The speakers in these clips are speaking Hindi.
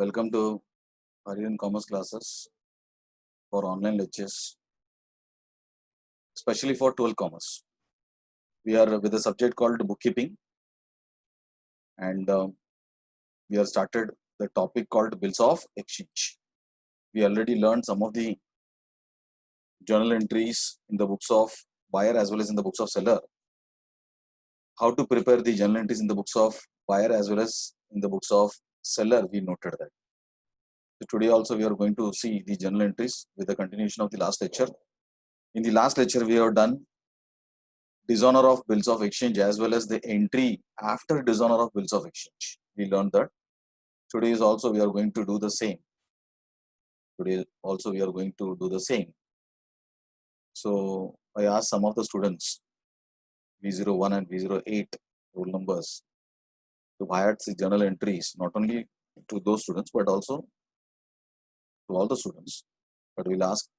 Welcome to Aryan Commerce classes for online lectures, especially for 12 Commerce. We are with a subject called bookkeeping, and we have started the topic called bills of exchange. We already learned some of the journal entries in the books of buyer as well as in the books of seller. How to prepare the journal entries in the books of buyer as well as in the books of seller, we noted that. So today also we are going to see the journal entries with the continuation of the last lecture. In the last lecture, we have done dishonor of bills of exchange as well as the entry after dishonor of bills of exchange. We learned that. Today is also we are going to do the same. So I asked some of the students, V01 and V08 roll numbers, to highlight the journal entries, not only to those students but also to all the students. But we'll ask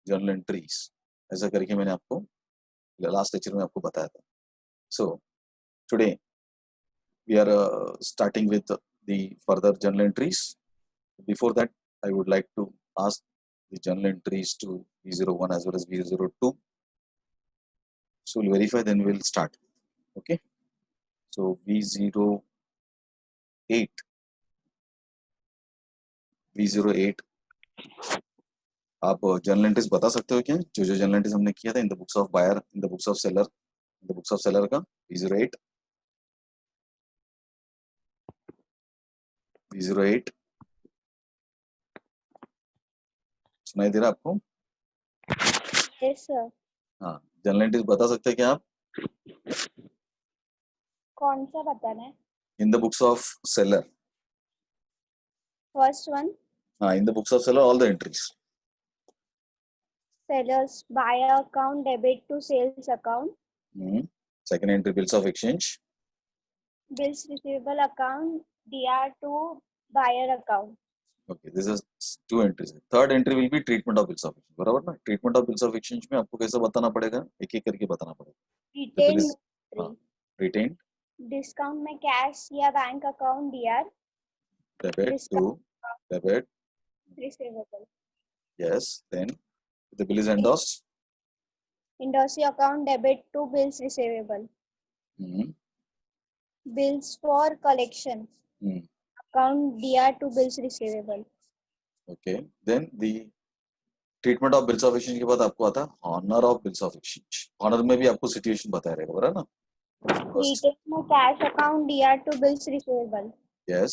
journal entries. ऐसा करके मैंने आपको लास्ट लेक्चर में आपको बताया था. So today we are starting with the further journal entries. Before that, I would like to ask the journal entries to V01 as well as V02. So we'll verify, then we'll start. Okay. So V08, आप journal entries बता सकते हो क्या? जो journal entries हमने किया था in the books of buyer, in the books of seller, in the books of seller का V08. सुनाई दे रहा आपको? Yes, sir. हाँ, journal entries बता सकते हैं क्या आप? कौन सा बताना है? In the books of seller. First one, हाँ, in the books of seller, all the entries. seller's buyer account debit to sales account, Second entry, bills of exchange. bills receivable account DR to buyer account. Okay, this is two entries. Third entry will be treatment of bills of exchange. बराबर ना? Treatment of bills of exchange में आपको कैसे बताना पड़ेगा? एक-एक करके बताना पड़ेगा. Retained हाँ, entry. retained. Discount में cash या bank account DR. Debit Discount to debit. receivable. Yes. Then the bill is endorsed. Endorsee account debit to bills receivable. Bills for collection. Account DR to bills receivable. Okay. Then the treatment of bills of exchange के बाद आपको आता है honor of bills of exchange. Honor में भी आपको situation बताया रहेगा, बराबर ना? Retail में cash account DR to bills receivable. Yes.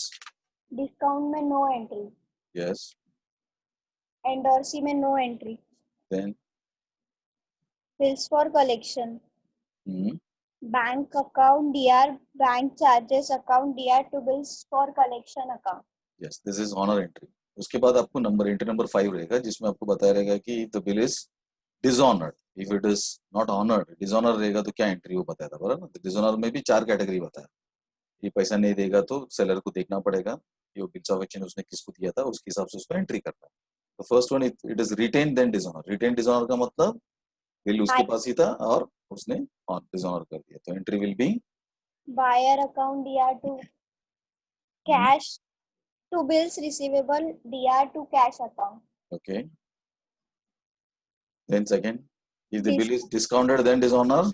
Discount में no entry. Yes. Endorsee में no entry. Then Bills for collection. Hmm. Bank account DR, bank charges account DR to bills for collection account. Yes, this is honor entry. उसके बाद आपको नंबर एंट्री नंबर 5 रहेगा जिसमें आपको बताया रहेगा कि the bill is dishonoured. If it is not honoured, dishonour रहेगा तो क्या एंट्री वो बताया था, बराबर ना? डिसऑनर में भी 4 कैटेगरी बताया. ये पैसा नहीं देगा तो सेलर को देखना पड़ेगा ये बिल्स ऑफ एक्सचेंज उसने किसको दिया था, उसके हिसाब से उसको एंट्री करना है. तो first one it is retain then dishonour. Retain dishonour का मतलब बिल उसके पास ही था और उसने डिसऑनर कर दिया, तो entry will B Buyer account DR to cash to bills receivable DR to cash account. okay. Then second, if the bill is discounted then dishonor.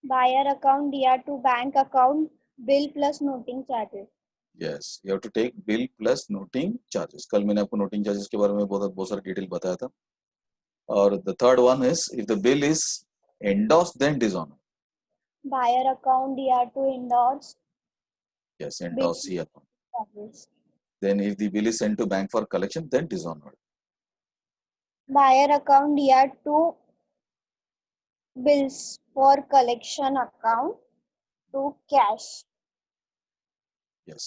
Buyer account DR to bank account bill plus noting charges. Yes, you have to take bill plus noting charges. कल मैंने आपको noting charges के बारे में बहुत सारा डिटेल बताया था. और the third one is if the bill is endorsed then dishonor. Buyer account DR to endorse. Yes, endorse account. Charges. Then if the bill is sent to bank for collection then dishonored. Buyer account DR to bills for collection account to cash. Yes.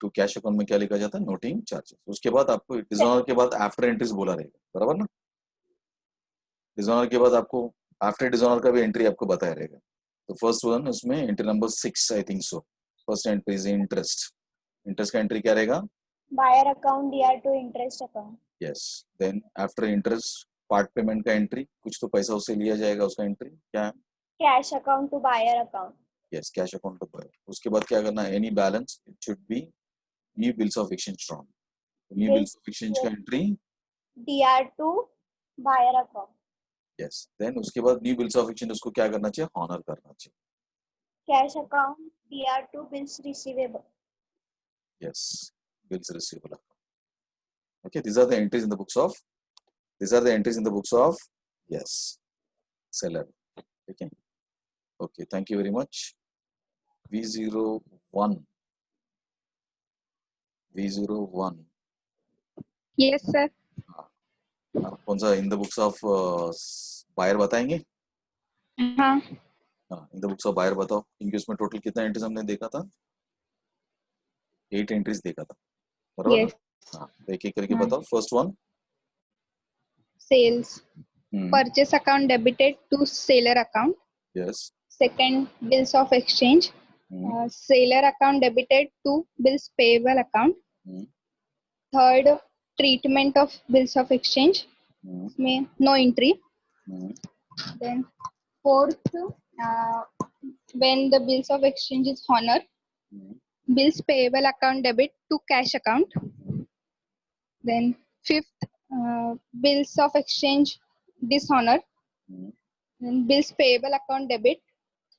To cash account में क्या लिखा जाता है? Noting charges. उसके बाद आपको dishonor के बाद after entries बोला रहेगा, बराबर ना? Dishonor के बाद आपको after dishonor का भी entry आपको बताया रहेगा. तो first one उसमें entry number 6 I think so. First entry is interest. Interest का entry क्या रहेगा? Buyer account DR to interest account. Yes. Then after interest part payment का entry, कुछ तो पैसा उससे लिया जाएगा, उसका entry क्या है? Cash account to buyer account. Yes, cash account to buyer. उसके बाद क्या करना है? Any balance it should be new bills of exchange drawn, new bills of exchange का entry DR to buyer account. Yes, then उसके बाद न्यू बिल्स ऑफ एक्सचेंज उसको क्या करना चाहिए, ऑनर करना चाहिए. Cash account DR to bills receivable. Yes, bills receivable account. Okay, these are the entries in the books of. These are the entries in the books of. Yes, seller. Okay. Okay. Thank you very much. V01. V01. Yes, sir. आप कौन सा in the books of buyer बताएंगे? हाँ. हाँ, in the books of buyer बताओ. क्योंकि उसमें टोटल कितना एंट्रीज हमने देखा था? 8 एंट्रीज देखा था, बराबर ना? Yes. हाँ, एक एक करके हाँ. बताओ. First one, Sales. Purchase account debited to seller account. Yes. Second, bills of exchange. Seller account debited to bills payable account. Third, treatment of bills of exchange. May no entry. Then fourth, when the bills of exchange is honor, bills payable account debit to cash account. Then fifth, bills of exchange dishonor. Then bills payable account debit,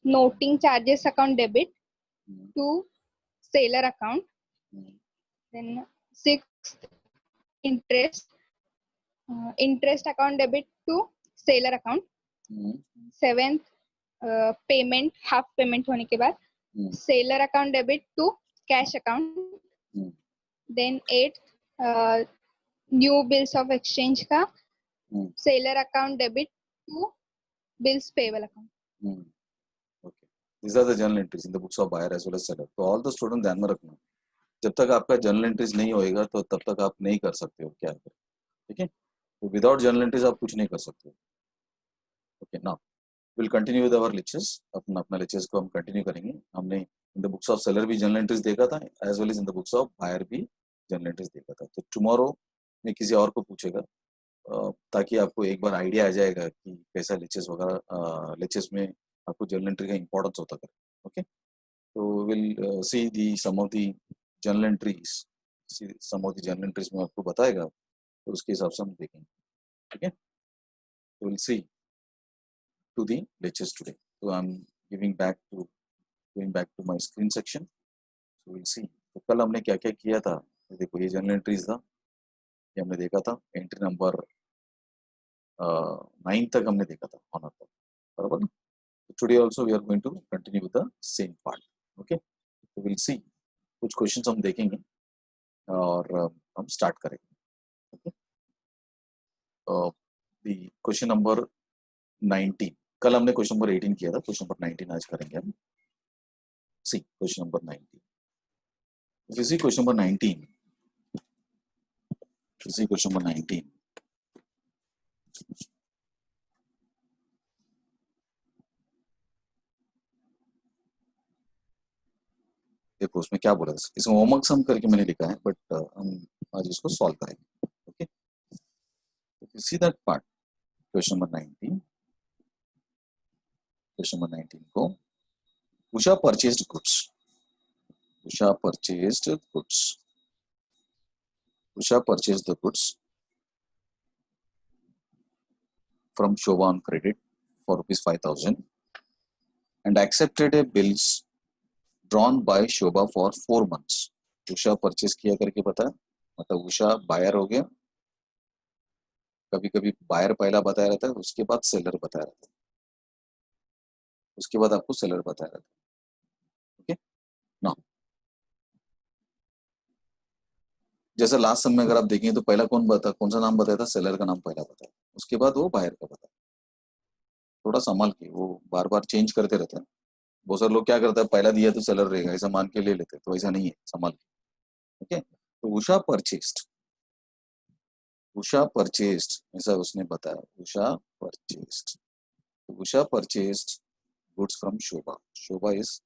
noting charges account debit to seller account. Then sixth, interest, interest account debit to seller account. Seventh, payment, half payment होने के बाद seller account debit to cash account. Then eighth, new bills of exchange का seller account debit to bills payable account. Okay. These are the journal entries in the books of buyer as well as seller. तो all the students ध्यान में रखना, जब तक आपका जर्नल एंट्रीज नहीं होएगा तो तब तक आप नहीं कर सकते हो क्या करें. ठीक है, तो विदाउट जर्नल एंट्रीज आप कुछ नहीं कर सकते हो. Okay, now will continue with our lectures. अपना लेक्चर्स को हम कंटिन्यू करेंगे. हमने in the books of seller भी जर्नल एंट्रीज देखा था, as well as in the books of buyer भी जर्नल एंट्रीज देखा था. तो टुमारो में किसी और को पूछेगा ताकि आपको एक बार आइडिया आ जाएगा कि कैसा लेक्चर्स वगैरह, लेक्चर्स में आपको जर्नल एंट्री का इंपॉर्टेंस होता है. ओके, तो will see the some of the journal entries. Some of the journal entries में आपको बताएगा, तो उसके हिसाब से हम देखेंगे. ठीक है, तो will C to the lectures today. So I'm going back to my screen section. So we'll see. तो कल हमने क्या क्या किया था, देखो ये जर्नल एंट्रीज था, ये हमने देखा था. एंट्री नंबर 9 तक हमने देखा था ऑनर तक, बराबर ना. Today also we are going to continue with the same part. Okay, तो विल सी. कुछ क्वेश्चंस हम देखेंगे और हम स्टार्ट करेंगे. Okay, the question number 19. कल हमने क्वेश्चन नंबर 18 किया था, क्वेश्चन नंबर 19 आज करेंगे हम. सी question number 19. If you see question number 19, देखो उसमें क्या बोला था. इसमें होमवर्क सम करके मैंने लिखा है, बट हम आज इसको सॉल्व करेंगे. Okay, see that part. Question number 19. Question number 19 को Usha purchased goods. Usha purchased the goods from Shobha on credit for rupees 5,000 and accepted a bills drawn by Shobha for 4 months. Usha purchase किया करके पता है, मतलब उषा बायर हो गया. कभी कभी बायर पहला बताया रहता है, उसके बाद सेलर बताया रहता है, उसके बाद आपको सेलर बताया रहता है. ओके, नाउ जैसे लास्ट समय में अगर आप देखें तो पहला कौन सा नाम बताया था, सेलर का नाम पहला बताया, उसके बाद वो बायर का बताया. थोड़ा संभाल के, वो बार बार चेंज करते रहते हैं. बहुत सारे लोग क्या करते हैं, पहला दिया तो सेलर रहेगा ऐसा मान के ले लेते हैं, तो ऐसा नहीं है, संभाल के. ओके, तो उषा परचेस्ड ऐसा उसने बताया. Usha purchased goods from Shobha is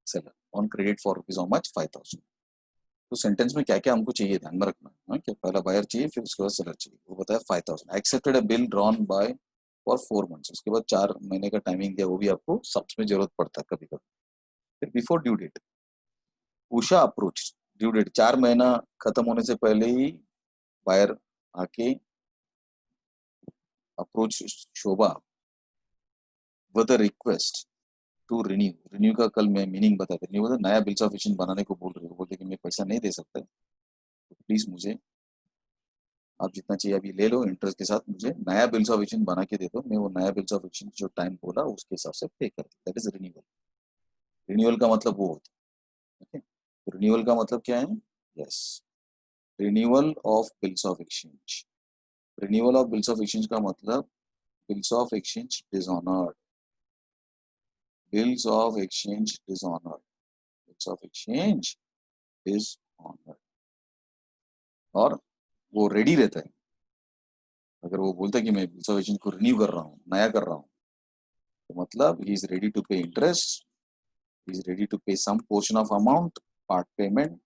seller on credit for rupees how much 5,000. तो सेंटेंस में क्या क्या हमको चाहिए ध्यान में रखना है कि पहला बायर चाहिए, फिर उसके बाद सेलर चाहिए. वो बताया 5,000. Accepted a bill drawn bye for 4 months. उसके बाद 4 महीने का टाइमिंग दिया, वो भी आपको सब्स में जरूरत पड़ता है कभी कभी. फिर before due date Usha approach, due date 4 महीना खत्म होने से पहले ही बायर आके approach Shobha with a request to renew का कल मैं मीनिंग बता रिन्यू मतलब नया बिल्स ऑफ एक्सचेंज बनाने को बोल रहे हो, बोलते कि मैं पैसा नहीं दे सकता, तो प्लीज मुझे आप जितना चाहिए अभी ले लो, इंटरेस्ट के साथ मुझे नया बिल्स ऑफ एक्सचेंज बना के दे दो, मैं वो नया बिल्स ऑफ एक्सचेंज जो टाइम बोला उसके हिसाब से पे कर दूँ। That is renewal. रिन्यूअल का मतलब वो होता है। ओके, रिन्यूअल का मतलब क्या है? Yes, renewal of bills of exchange. Renewal of bills of exchange का मतलब bills of exchange dishonoured, bills of exchange dishonoured, bills of exchange dishonoured. और वो रेडी रहता है, अगर वो बोलता है कि मैं बिल्स ऑफ एक्सचेंज को रिन्यू कर रहा हूँ, नया कर रहा हूँ, तो मतलब ही is ready to pay interest, he is ready to pay some portion of amount, part payment,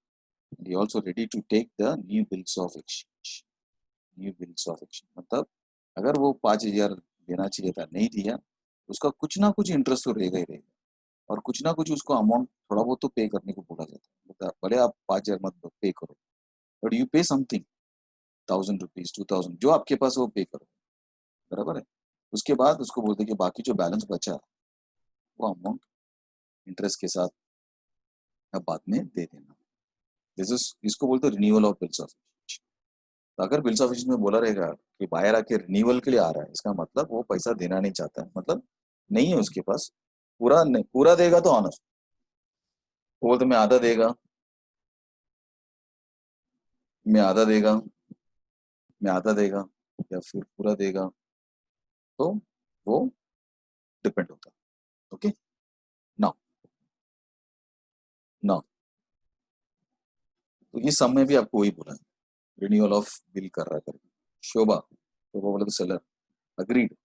and he also ready to take the new bills of exchange. New bills of exchange मतलब अगर वो 5,000 देना चाहिए था, नहीं दिया, उसका कुछ ना कुछ इंटरेस्ट तो रहेगा ही रहेगा, और कुछ ना कुछ उसको अमाउंट थोड़ा बहुत तो पे करने को बोला जाता है। मतलब भले आप 5,000 मत पे करो, बट यू पे समथिंग, 1,000 रुपीज, 2,000 जो आपके पास वो पे करो, बराबर है। उसके बाद उसको बोलते कि बाकी जो बैलेंस बचा वो अमाउंट इंटरेस्ट के साथ अब बाद में दे देना। दिस इज, इसको बोलते हैं renewal of bills of exchange. तो अगर बिल्स ऑफ एक्सचेंज में बोला रहेगा कि बायर आके रिन्यूअल के लिए आ रहा है, इसका मतलब वो पैसा देना नहीं चाहता है, मतलब नहीं है उसके पास, पूरा नहीं, पूरा देगा तो ऑनर, वो बोलते मैं आधा देगा, मैं आधा देगा, मैं आधा देगा, या फिर पूरा देगा, तो वो डिपेंड होता है। ओके, ना ना, तो इस सब में भी आपको वही बोला है, रिन्यूअल ऑफ बिल कर रहा है करके। शोभा तो वो बोला तो सेलर अग्रीड,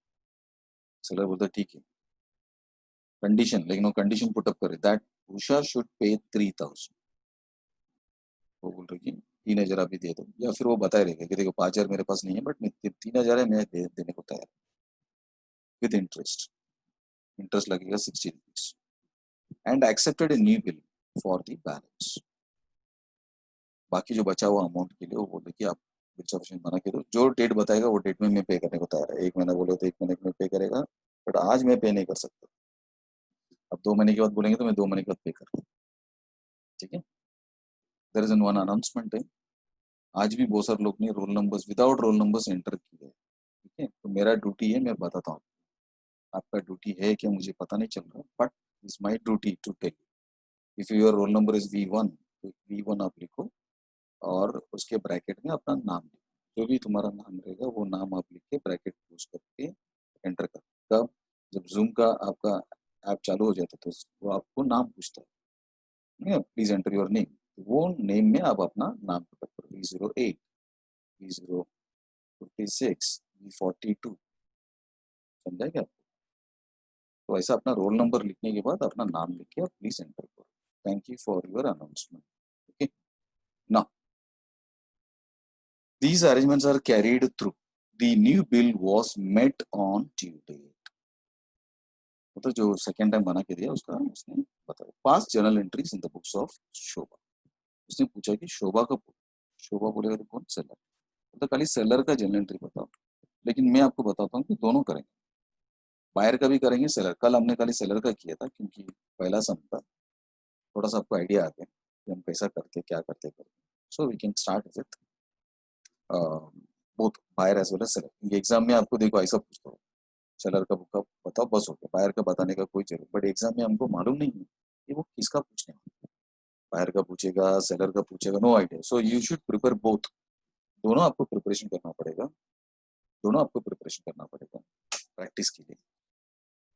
सेलर बोलता ठीक है, कंडीशन, लेकिन वो कंडीशन पुटअप करे दैट उषा शुड पे 3,000, वो बोल रही कि 3,000 अभी दे दो, या फिर वो बताए रहेगा कि देखो 5,000 मेरे पास नहीं है, बट 3,000 है, मैं देने को तैयार विद इंटरेस्ट, इंटरेस्ट लगेगा 60 rupees, and accepted a new bill for the balance. बाकी जो बचा हुआ अमाउंट के लिए वो बोले कि आप बिल्स ऑफ एक्सचेंज बना के दो, जो डेट बताएगा वो डेट में मैं पे करने को तैयार है। 1 महीना बोले तो 1 महीने में पे करेगा, बट आज मैं पे नहीं कर सकता, अब 2 महीने के बाद बोलेंगे तो मैं 2 महीने के बाद पे कर, ठीक है। There is an one announcement है, आज भी बहुत सारे लोग ने roll numbers without roll numbers enter किए, ठीक है। तो मेरा ड्यूटी है, मैं बताता हूँ, आपका ड्यूटी है क्या मुझे पता नहीं चल रहा, but it's my duty to tell. If your roll number is V1, तो V1 आप लिखो, और उसके ब्रैकेट में अपना नाम लिखो, जो भी तुम्हारा नाम रहेगा वो नाम आप लिख के ब्रैकेट क्लोज करके एंटर कर। तब जब जूम का आपका ऐप चालू हो जाता है तो वो आपको नाम पूछता है, प्लीज एंटर योर नेम, वो नेम में आप अपना नाम पुट करो, V08, V056, V42, समझा क्या? तो ऐसा अपना रोल नंबर लिखने के बाद अपना नाम लिख के आप प्लीज एंटर करो। Thank you for your announcement. Okay, now these arrangements are carried through. The new bill was met on due date. मतलब जो सेकेंड टाइम बना के दिया उसका उसने बताया। Pass journal entries in the books of Shobha. उसने पूछा कि शोभा का, शोभा बोलेगा तो कौन? सेलर। तो खाली सेलर का जर्नल एंट्री बताओ, लेकिन मैं आपको बताता हूँ कि दोनों करेंगे, बायर का भी करेंगे, सेलर। कल हमने खाली सेलर का किया था क्योंकि पहला सम था, थोड़ा सा आपको आइडिया आ गया कि हम कैसा करते क्या करते करते। So we can start with both buyer as well as seller. ये एग्जाम में आपको देखो ऐसा पूछता हूँ, सेलर का बुक बताओ बस हो गया, बायर का बताने का कोई जरूरत, बट एग्जाम में हमको मालूम नहीं है कि वो किसका पूछने वाला, बायर का पूछेगा सेलर का पूछेगा, no idea. So you should prepare both, दोनों आपको प्रिपरेशन करना पड़ेगा, दोनों आपको प्रिपरेशन करना पड़ेगा प्रैक्टिस के लिए।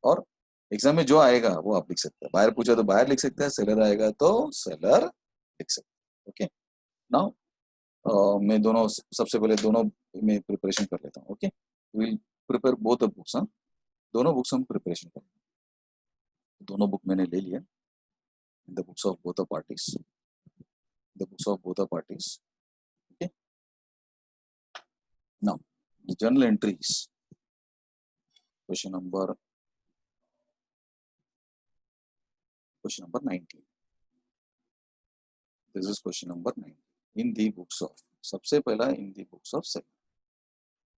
और एग्जाम में जो आएगा वो आप लिख सकते हैं, बायर पूछा तो बायर लिख सकते हैं, सेलर आएगा तो सेलर लिख सकते हैं। ओके, नाउ मैं दोनों, सबसे पहले दोनों में प्रिपरेशन कर लेता हूँ। Okay, will prepare both the books. दोनों बुक्स हम प्रिपरेशन करेंगे, दोनों बुक मैंने ले लिया, the books of both the parties, the books of both the parties. Okay, now the journal entries, question number 19। This is question number 9 in the books of. सबसे पहला इन दी बुक्स ऑफ सेलर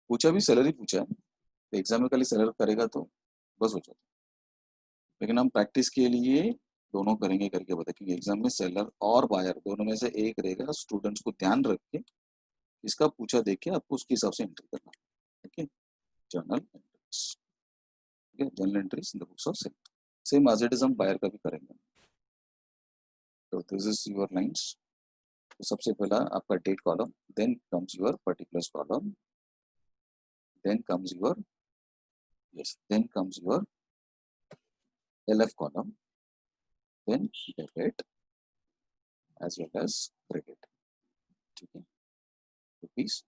पूछा भी सेलर ही पूछा है, तो एग्जाम में खाली सेलर करेगा तो बस हो जाता, लेकिन हम प्रैक्टिस के लिए दोनों करेंगे करके बता, क्योंकि एग्जाम में सेलर और बायर दोनों में से एक रहेगा. स्टूडेंट्स को ध्यान रख के इसका पूछा देख के आपको उसके हिसाब से एंट्री करना. Okay, journal entries. Journal entries in the books of seller same as it is हम बायर का भी करेंगे. तो दिस इज योर लाइंस. तो सबसे पहला आपका date column, then comes your particulars column, then comes your then comes your LF column, then debit as well as credit. ठीक है, रुपीस.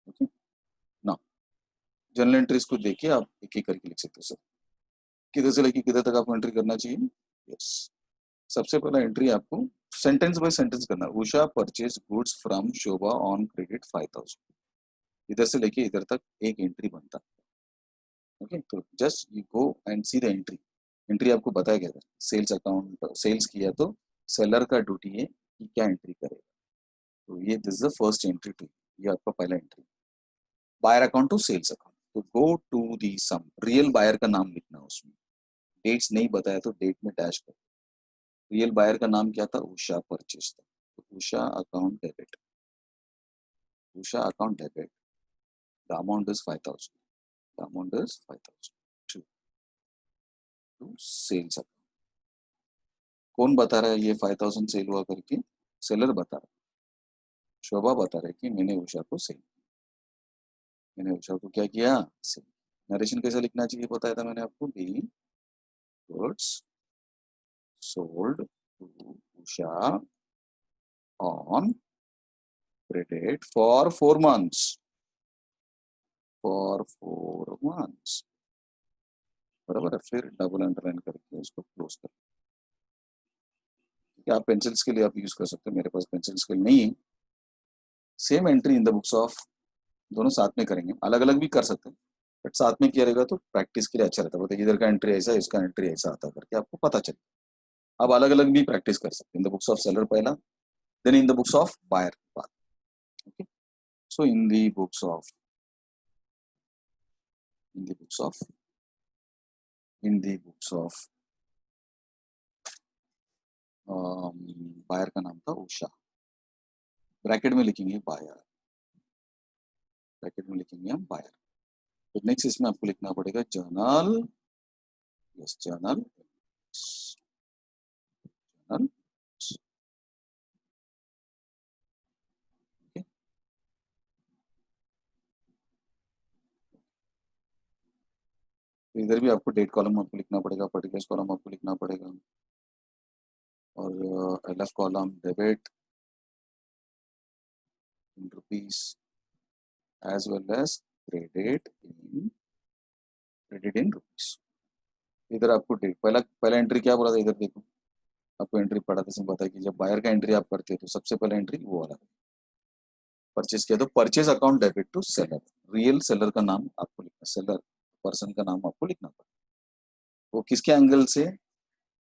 ओके, ना जर्नल एंट्रीज को देखिए आप एक एक करके लिख सकते हो. सर किधर से लेके किधर तक आपको एंट्री करना चाहिए. यस, सबसे पहला एंट्री आपको सेंटेंस बाय सेंटेंस करना. Usha purchase goods from Shobha on credit 5000. इधर से लेके इधर तक एक एंट्री बनता है. ओके, तो just you go and see the entry. Entry आपको बताया गया था, सेल्स अकाउंट सेल्स किया तो सेलर का ड्यूटी है कि क्या एंट्री करेगा. तो ये this is the first entry to, ये आपका पहला entry. Buyer account to sales account, तो go to the sum. Real buyer का नाम लिखना उसमें, डेट्स नहीं बताया तो डेट में डैश कर. रियल बायर का नाम क्या था, उषा परचेज था. तो Usha account debit, Usha account debit, the amount is 5000. The amount is 5000 to sales account. कौन बता रहा है ये 5000 सेल हुआ करके, सेलर बता रहा है. शोभा बता रहा है कि मैंने उषा को सेल, मैंने उषा को क्या किया, सेल. नरेशन कैसे लिखना चाहिए बताया था मैंने आपको, B goods sold to Usha on credit for 4 months, for 4 months. बराबर है. फिर डबल अंडरलाइन करके उसको क्लोज कर. आप पेंसिल स्केल आप यूज कर सकते हो, मेरे पास पेंसिल स्केल नहीं है. Same entry in the books of, दोनों साथ में करेंगे, अलग अलग भी कर सकते हैं, बट साथ में किया रहेगा तो प्रैक्टिस के लिए अच्छा रहता है. बोलते इधर का एंट्री ऐसा, इसका एंट्री ऐसा आता करके आपको पता चले. आप अलग अलग भी प्रैक्टिस कर सकते हैं. In the books of seller पहला, then in the books of buyer बाद. Okay, so in the books of, in the books of, in the books of buyer का नाम था उषा. ब्रैकेट में लिखेंगे बायर, ब्रैकेट में लिखेंगे हम बायर. तो नेक्स्ट इसमें आपको लिखना पड़ेगा journal. Yes, journal, journal. Okay, तो इधर भी आपको डेट कॉलम आपको लिखना पड़ेगा, पर्टिकुलर्स कॉलम आपको लिखना पड़ेगा, और LF column debit in rupees as well as credit in rupees. इधर आपको डेट पहला एंट्री क्या बोला था, इधर देखो आपको एंट्री पढ़ा था, इसमें बताया कि जब बायर का एंट्री आप करते हो तो सबसे पहला एंट्री वो वाला परचेज किया तो purchase account debit to seller. Real seller का नाम आपको लिखना, सेलर पर्सन का नाम आपको लिखना पड़ेगा. वो किसके एंगल से,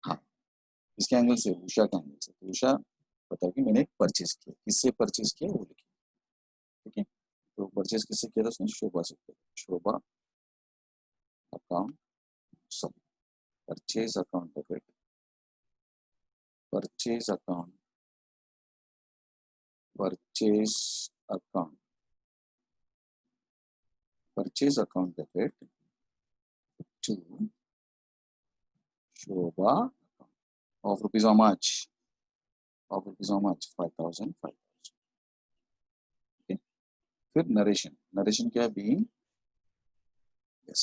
हाँ किसके एंगल से, उषा के एंगल से. तो उषा बताओ कि मैंने परचेज किया, किससे परचेज किया वो लिखिए. ठीक है, तो परचेज किससे किया था उसने, शोभा से किया. Shobha account, sorry purchase account debit, purchase account, purchase account, purchase account debit to Shobha of rupees how much, of rupees how much, 5000, 5000. Okay, फिर नरेशन, नरेशन क्या है, being, yes,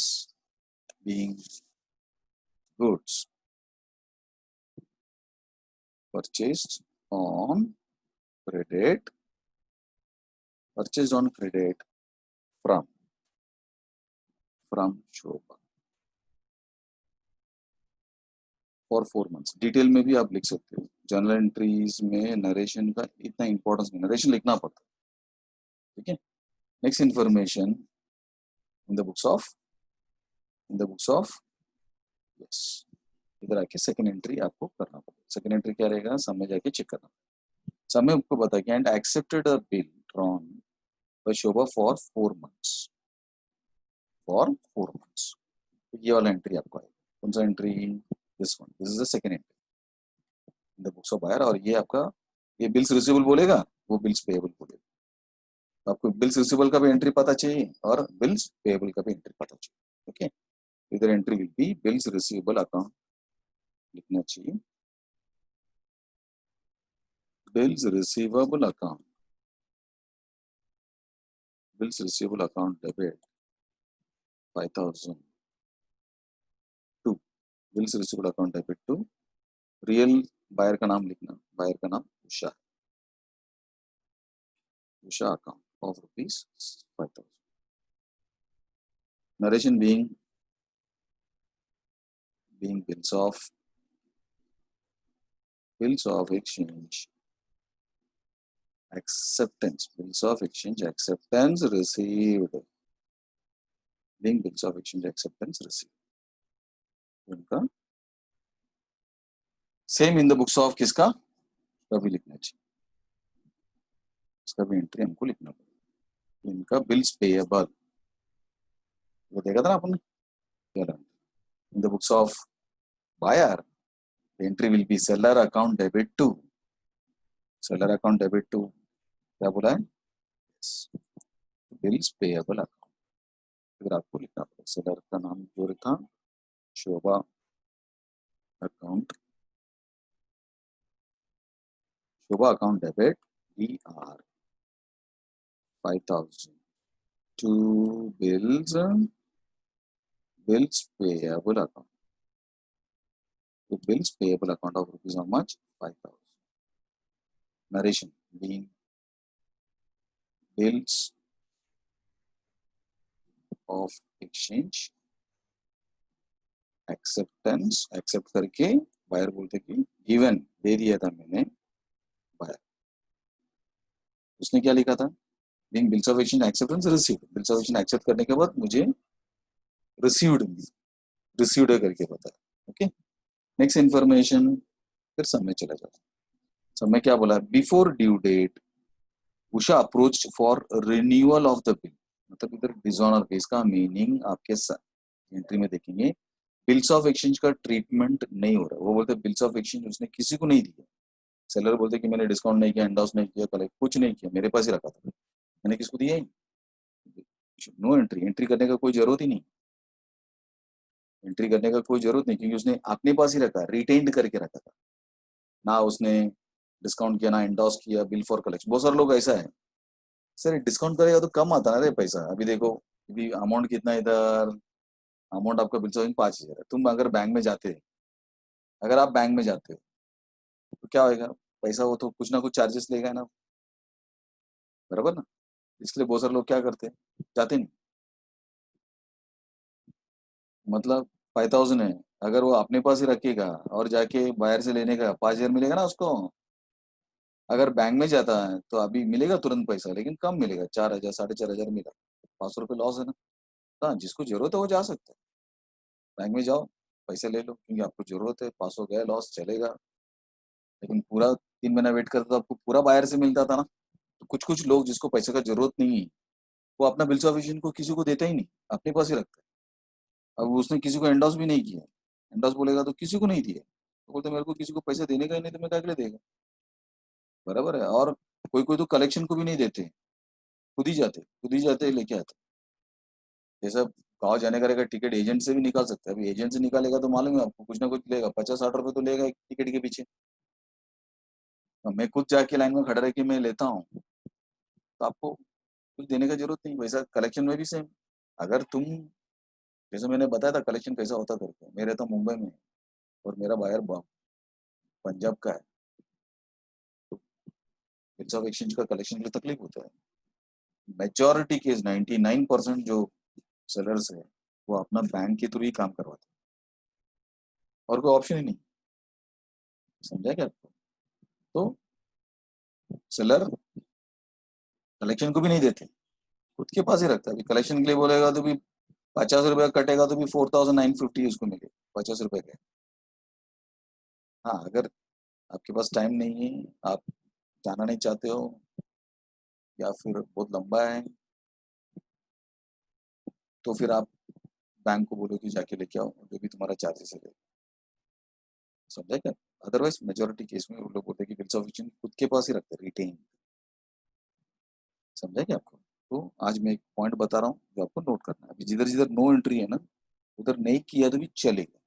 being goods purchased on credit, purchased on credit from Shobha for 4 months. Detail में भी आप लिख सकते हो. जर्नल एंट्रीज में नरेशन का इतना इंपॉर्टेंस नहीं, नरेशन लिखना पड़ता है. ठीक है, next information in the books of, in the books of, yes, इधर आके सेकंड एंट्री आपको करना पड़ेगा। सेकंड एंट्री क्या रहेगा, सम में जाके चेक करना। सम में आपको बता कि and accepted a bill drawn by Shobha for 4 months, for 4 months। ये वाला एंट्री आपको आएगा। कौन सा entry, this one, this is the second entry in the books of buyer. और ये आपका, ये बिल्स रिसीवेबल बोलेगा, वो बिल्स पेएबल बोलेगा। तो आपको बिल्स रिसीवेबल का भी एंट्री पता चाहिए और बिल्स पेएबल का भी एंट्री पता चाहिए। ओके, इधर entry will be bills receivable account लिखना चाहिए, bills receivable account, bills receivable account debit 5000 to bills receivable account debit to real buyer का नाम लिखना, बायर का नाम Usha, Usha account of ₹5,000। Narration being bills of exchange acceptance, bills of exchange acceptance received, being bills of exchange acceptance received। उनका same in the books of किसका कभी लिखना चाहिए, इसका भी एंट्री हमको लिखना पड़ेगा। इनका बिल्स पेएबल वो देखा था ना आपने, in the books of buyer entry will be seller account debit to, seller account debit to क्या बोला है, बिल्स पेएबल अकाउंट। अगर आपको लिखना पड़ेगा सेलर का नाम जो लिखा Shobha account, Shobha account debit DR 5,000 to bills payable account, to bills payable account of rupees how much, 5,000। Narration being bills of exchange acceptance, accept करके बायर बोलते कि गिवन दे दिया था मैंने बायर, उसने क्या लिखा था, being bills of exchange acceptance received, bills of exchange accept करने के बाद मुझे रिसीव्ड करके बताया। ओके, नेक्स्ट इंफॉर्मेशन, फिर समय चला जाता, समय क्या बोला, before due date Usha approach for renewal of the bill, मतलब इधर डिसऑनर पे, इसका मीनिंग आपके एंट्री में देखेंगे बिल्स ऑफ एक्सचेंज का ट्रीटमेंट नहीं हो रहा। वो बोलते बिल्स ऑफ एक्सचेंज उसने किसी को नहीं दिया, सेलर बोलते कि मैंने डिस्काउंट नहीं किया, एंडोर्स नहीं किया, कलेक्ट कुछ नहीं किया, मेरे पास ही रखा था, मैंने किसको दिया ही, नो एंट्री, एंट्री करने का कोई जरूरत ही नहीं, एंट्री करने का कोई जरूरत नहीं, क्योंकि उसने अपने पास ही रखा, रिटेन्ड करके रखा था, ना उसने डिस्काउंट किया ना एंडोर्स किया, बिल फॉर कलेक्शन। बहुत सारे लोग ऐसा है, सर डिस्काउंट करेगा तो कम आता ना रे पैसा, अभी देखो अभी अमाउंट कितना इधर, अमाउंट आपका बिल से 5,000 है, तुम अगर बैंक में जाते, अगर आप बैंक में जाते हो तो क्या होगा, पैसा वो तो कुछ ना कुछ चार्जेस लेगा ना, बराबर ना, इसलिए बहुत सारे लोग क्या करते हैं, जाते नहीं, मतलब 5,000 है, अगर वो अपने पास ही रखेगा और जाके बाहर से लेने का 5,000 मिलेगा ना उसको, अगर बैंक में जाता है तो अभी मिलेगा तुरंत पैसा, लेकिन कम मिलेगा, 4,000 4,500 मिला, 500 रुपये लॉस है ना। हाँ, जिसको जरूरत है वो जा सकता है, बैंक में जाओ पैसे ले लो, क्योंकि आपको जरूरत है, 500 गया लॉस चलेगा, लेकिन पूरा 3 महीना वेट करता तो आपको पूरा बाहर से मिलता था ना। तो कुछ कुछ लोग जिसको पैसे का जरूरत नहीं है, वो अपना बिल्स ऑफ एक्सचेंज को किसी को देता ही नहीं, अपने पास ही रखता है। अब उसने किसी को एंडोर्स भी नहीं किया, एंडोर्स बोलेगा तो किसी को नहीं दिया, तो बोलते मेरे को किसी को पैसे देने का ही नहीं, तो मैं क्या के लिए देगा, बराबर है। और कोई कोई तो कलेक्शन को भी नहीं देते, खुद ही जाते लेके आते, जैसा गाँव जाने का रहेगा टिकट एजेंट से भी निकाल सकते हैं, अभी एजेंट से निकालेगा तो मालूम है आपको कुछ ना कुछ लेगा, 50-60 रुपए तो लेगा एक टिकट के पीछे। मैं खुद जाके लाइन में खड़ा रह के मैं लेता हूँ, तो आपको कुछ देने का जरूरत नहीं। वैसा कलेक्शन में भी सेम, अगर तुम, जैसे मैंने बताया था कलेक्शन कैसा होता करके, मैं रहता मुंबई में और मेरा बायर पंजाब का है, तो बिल्स ऑफ एक्सचेंज का कलेक्शन के लिए तकलीफ होता है। मेजॉरिटी केस 99% जो सेलर्स है वो अपना बैंक के थ्रू ही काम करवाते हैं, और कोई ऑप्शन ही नहीं, समझा क्या आपको। तो सेलर कलेक्शन को भी नहीं देते, खुद के पास ही रखता है। अभी कलेक्शन के लिए बोलेगा तो भी 50 रुपया कटेगा तो भी 4,950 उसको मिले, 50 रुपए के, हाँ, अगर आपके पास टाइम नहीं है, आप जाना नहीं चाहते हो या फिर बहुत लंबा है, तो फिर आप बैंक को बोलो कि जाके लेके आओ, जो भी तुम्हारा चार्जेस है। समझा क्या? अदरवाइज मेजोरिटी केस में वो लोग बोलते हैं कि बिल्स ऑफ एक्सचेंज खुद के पास ही रखते हैं, रिटेन। समझा क्या आपको? तो आज मैं एक पॉइंट बता रहा हूँ जो आपको नोट करना है। अभी जिधर जिधर नो एंट्री है ना, उधर नहीं किया तो भी चलेगा।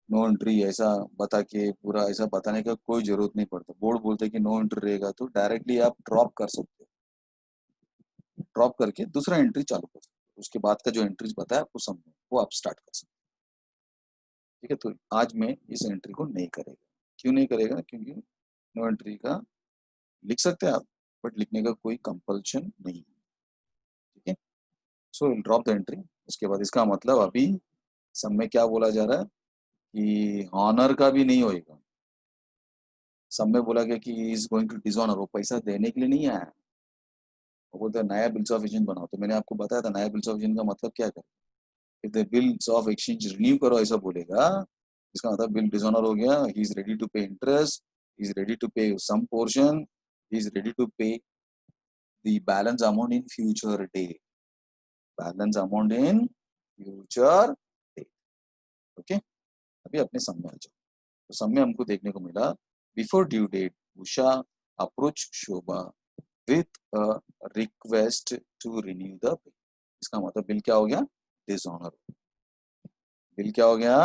नो एंट्री ऐसा बता के पूरा ऐसा बताने का कोई जरूरत नहीं पड़ता। बोर्ड बोलते हैं कि नो एंट्री रहेगा तो डायरेक्टली आप ड्रॉप कर सकते हो, ड्रॉप करके दूसरा एंट्री चालू कर सकते हो। उसके बाद का जो एंट्रीज बताया आपको समझो, वो आप स्टार्ट कर सकते हो। ठीक है, तो आज मैं इस एंट्री को नहीं करेगा। क्यों नहीं करेगा? क्योंकि नो एंट्री का लिख सकते हैं आप, बट लिखने का कोई कंपल्शन नहीं है। ठीक है, सो ड्रॉप द एंट्री। उसके बाद इसका मतलब अभी सब में क्या बोला जा रहा है कि हॉनर का भी नहीं होएगा। सब में बोला गया कि इज गोइंग टू डिसऑनर, वो पैसा देने के लिए नहीं आया। वो बोलते हैं नया बिल्स ऑफ एक्सचेंज बनाओ। तो मैंने आपको बताया था नया बिल्स ऑफ एक्सचेंज का मतलब क्या है। If the bills of exchange renew करो ऐसा बोलेगा, इसका मतलब बिल डिसऑनर हो गया। He is ready to pay interest, he is ready to pay some portion, he is ready to pay the balance amount in future day, balance amount in future day. Okay, अभी अपने सम में आ जाओ। तो सम में हमको देखने को मिला, before due date Usha approach Shobha with a request to renew the bill. इसका मतलब बिल क्या हो गया? डिसऑनर। बिल क्या हो गया?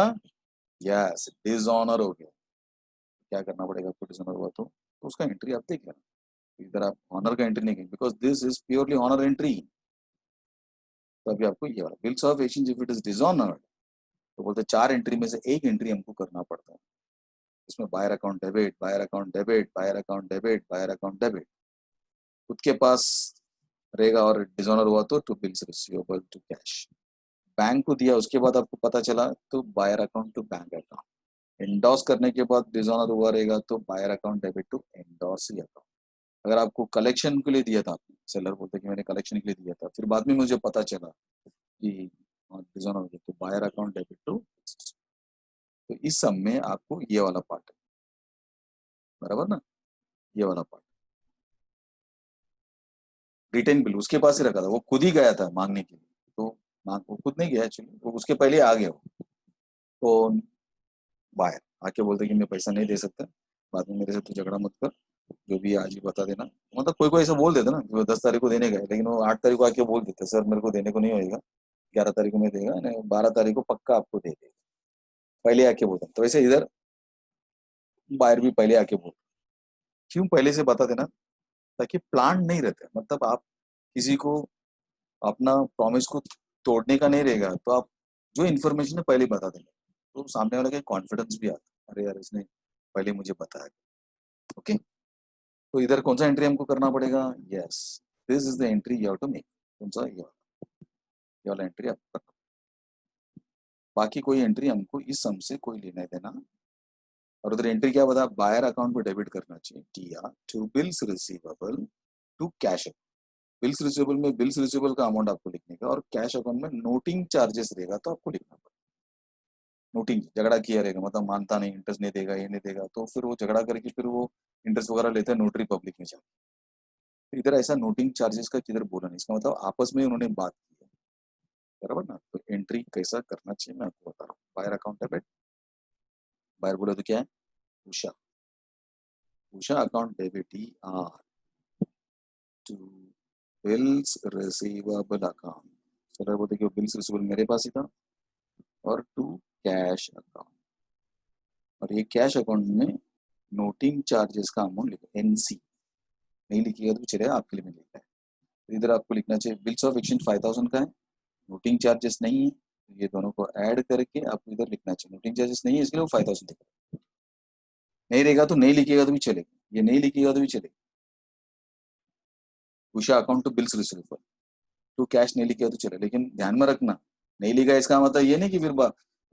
यस, डिसऑनर हो गया। क्या करना पड़ेगा आपको? डिसऑनर हुआ तो उसका एंट्री आप देख लेना। इधर आप ऑनर का एंट्री नहीं करेंगे because this is purely honour entry. तो अभी आपको ये वाला bills of exchange if it is dishonoured, तो बोलते हैं 4 एंट्री में से एक एंट्री हमको करना पड़ता है। इसमें buyer account debit, buyer account debit, buyer account debit, buyer account debit खुद के पास रहेगा। और डिसऑनर हुआ तो to bills receivable to cash, bank को दिया उसके बाद आपको पता चला तो buyer account to bank account. Endorse करने के बाद डिसऑनर हुआ रहेगा तो buyer account debit to endorse account. अगर आपको कलेक्शन के लिए दिया था, आपने सेलर बोलते कि मैंने कलेक्शन के लिए दिया था, फिर बाद में मुझे पता चला कि डिसऑनर हो गया तो बायर अकाउंट डेबिट टू। तो इस सब में आपको ये वाला पार्ट है, बराबर ना? ये वाला पार्ट रिटेन बिल उसके पास ही रखा था, वो खुद ही गया था मांगने के लिए। तो वो खुद नहीं गया एक्चुअली, वो उसके पहले आ गया। तो बायर आके बोलते कि मैं पैसा नहीं दे सकता, बाद में मेरे से तो झगड़ा मत कर, जो भी है आज ही बता देना। मतलब कोई कोई ऐसा बोल देता ना कि वो 10 तारीख को देने गए, लेकिन वो 8 तारीख को आके बोल देते सर मेरे को देने को नहीं होएगा, 11 तारीख को मैं देगा, नहीं 12 तारीख को पक्का आपको दे देगा, पहले आके बोलता। तो वैसे इधर बायर भी पहले आके बोल, क्यों पहले से बता देना, ताकि प्लान नहीं रहता। मतलब आप किसी को अपना प्रॉमिस को तोड़ने का नहीं रहेगा, तो आप जो इन्फॉर्मेशन है पहले बता देंगे, तो सामने वाले का कॉन्फिडेंस भी आता, अरे यार इसने पहले मुझे बताया। ओके, तो इधर कौन सा एंट्री हमको करना पड़ेगा? Yes, this is the entry you have to make. कौन सा? ये वाला एंट्री आपको करना। बाकी कोई एंट्री हमको इस सम से कोई लेना देना। और उधर एंट्री क्या बता, बायर अकाउंट को डेबिट करना चाहिए किया to bills receivable to cash. Bills receivable में बिल्स रिसीवेबल का अमाउंट आपको लिखने का, और कैश अकाउंट में नोटिंग चार्जेस रहेगा तो आपको लिखना पड़ेगा। नोटिंग झगड़ा किया रहेगा, मतलब मानता नहीं, इंटरेस्ट नहीं देगा, ये नहीं देगा, तो फिर वो झगड़ा करके फिर वो इंटरेस्ट वगैरह लेते हैं नोटरी पब्लिक में जाके। फिर इधर ऐसा नोटिंग चार्जेस का किधर बोला नहीं, इसका मतलब आपस में उन्होंने बात की है, बराबर ना? तो एंट्री कैसा करना चाहिए मैं आपको बता रहा हूँ। बायर अकाउंट डेबिट, बायर बोला तो क्या है? Usha, Usha account debit he are to bills receivable account. Sir बोलते कि बिल्स रिसीवेबल मेरे पास ही था, और टू कैश अकाउंट, और ये कैश अकाउंट में नोटिंग चार्जेस का अमाउंट लिखो, एनसी। नहीं लिखिएगा तो चलेगा, आपके लिए मैं लिखा है। तो इधर आपको लिखना चाहिए बिल्स ऑफ एक्सचेंज 5000 का है, नोटिंग चार्जेस नहीं है, तो ये दोनों को ऐड करके आपको इधर लिखना चाहिए। नोटिंग चार्जेस नहीं है इसके लिए वो 5000 लिखा है। नहीं रहेगा तो नहीं लिखिएगा तो भी चलेगा, ये नहीं लिखिएगा तो भी चलेगा। Usha account to bills receivable to cash नहीं लिखिएगा तो चलेगा, लेकिन ध्यान में रखना नहीं लिखा इसका मतलब ये नहीं कि फिर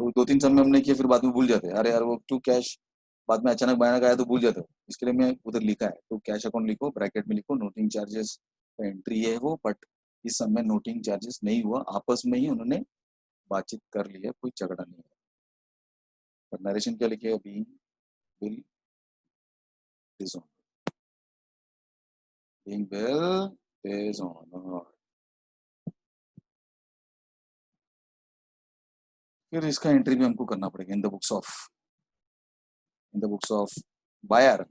तो 2-3 समय हमने किया फिर बाद में भूल जाते हैं, अरे यार वो टू कैश बाद में अचानक भयानक आया तो भूल जाते हो। इसके लिए मैं उधर लिखा है तो कैश अकाउंट लिखो, ब्रैकेट में लिखो नोटिंग चार्जेस का एंट्री है वो, बट इस समय नोटिंग चार्जेस नहीं हुआ, आपस में ही उन्होंने बातचीत कर लिया, कोई झगड़ा नहीं है। नरेशन क्या लिखेगा, being bill dishonoured, being bill dishonoured. फिर इसका एंट्री भी हमको करना पड़ेगा in the books of buyer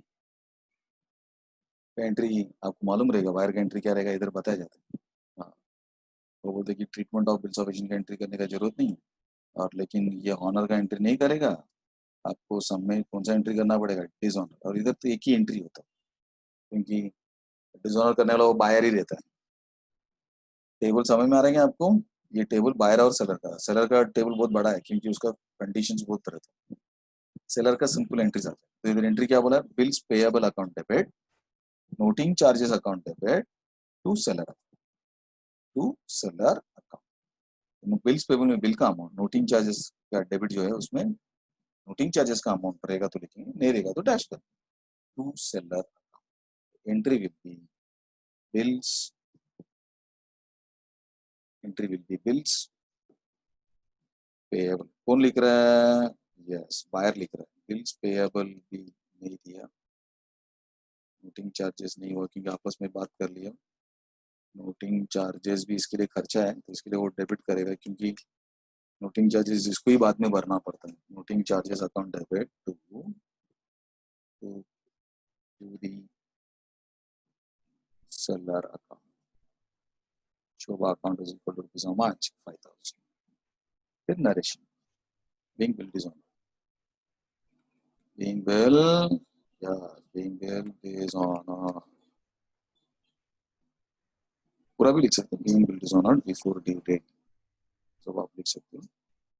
का एंट्री आपको मालूम रहेगा, बायर का एंट्री क्या रहेगा इधर बताया जाता है। हाँ, वो बोलते कि treatment of bills of exchange का एंट्री करने का जरूरत नहीं, और लेकिन ये ऑनर का एंट्री नहीं करेगा, आपको सब में कौन सा एंट्री करना पड़ेगा, डिसऑनर, और इधर तो एक ही एंट्री होता है क्योंकि डिसऑनर करने वाला वो बायर ही रहता है। टेबल समझ में आ रहे हैं आपको, ये टेबल बायर और सेलर का टेबल बहुत बड़ा है क्योंकि उसका कंडीशंस बहुत तरह था। सेलर का सिंपल एंट्रीज आता है, तो इधर एंट्री क्या बोला, bills payable account debit, noting charges account debit to seller account. Bills payable में बिल का अमाउंट, नोटिंग चार्जेस का डेबिट जो है उसमें नोटिंग चार्जेस का अमाउंट रहेगा तो लिखेंगे, नहीं रहेगा तो डैश कर, to seller entry will be bills, entry will be bills payable. कौन लिख रहा है, यस बायर लिख रहा है, बिल्स पेएबल भी नहीं दिया, नोटिंग चार्जेस नहीं हुआ क्योंकि आपस में बात कर लिया, नोटिंग चार्जेस भी इसके लिए खर्चा है तो इसके लिए वो डेबिट करेगा क्योंकि नोटिंग चार्जेस इसको ही बाद में भरना पड़ता है, noting charges account debit to the seller account. Shobha account is equal to rupees how much? 5,000. Then narration. Being billed is on. Being billed, yeah, being billed is on. पूरा भी लिख सकते हैं, being billed is on before due date. सब आप लिख सकते हैं,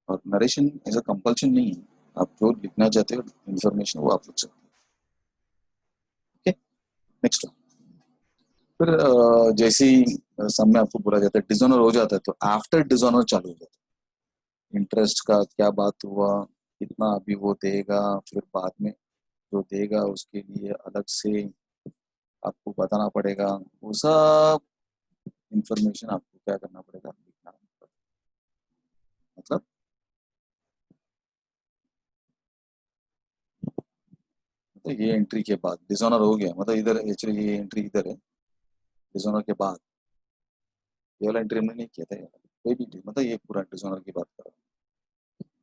और नरेशन ऐसा कंपल्शन नहीं है, आप जो लिखना चाहते हो इंफॉर्मेशन वो आप लिख सकते हैं। Okay, next. फिर जैसे ही सम में आपको बोला जाता है डिसऑनर हो जाता है तो आफ्टर डिसऑनर चालू हो जाता है, इंटरेस्ट का क्या बात हुआ, कितना अभी वो देगा, फिर बाद में जो देगा उसके लिए अलग से आपको बताना पड़ेगा, वो सब इंफॉर्मेशन आपको क्या करना पड़ेगा, लिखना पड़ेगा। मतलब तो ये एंट्री के बाद डिसऑनर हो गया, मतलब इधर एक्चुअली ये एंट्री इधर है, डिसऑनर के बाद ये वाला एंट्री हमने नहीं किया था, कोई भी मतलब ये पूरा डिसऑनर की बात कर रहा हूँ,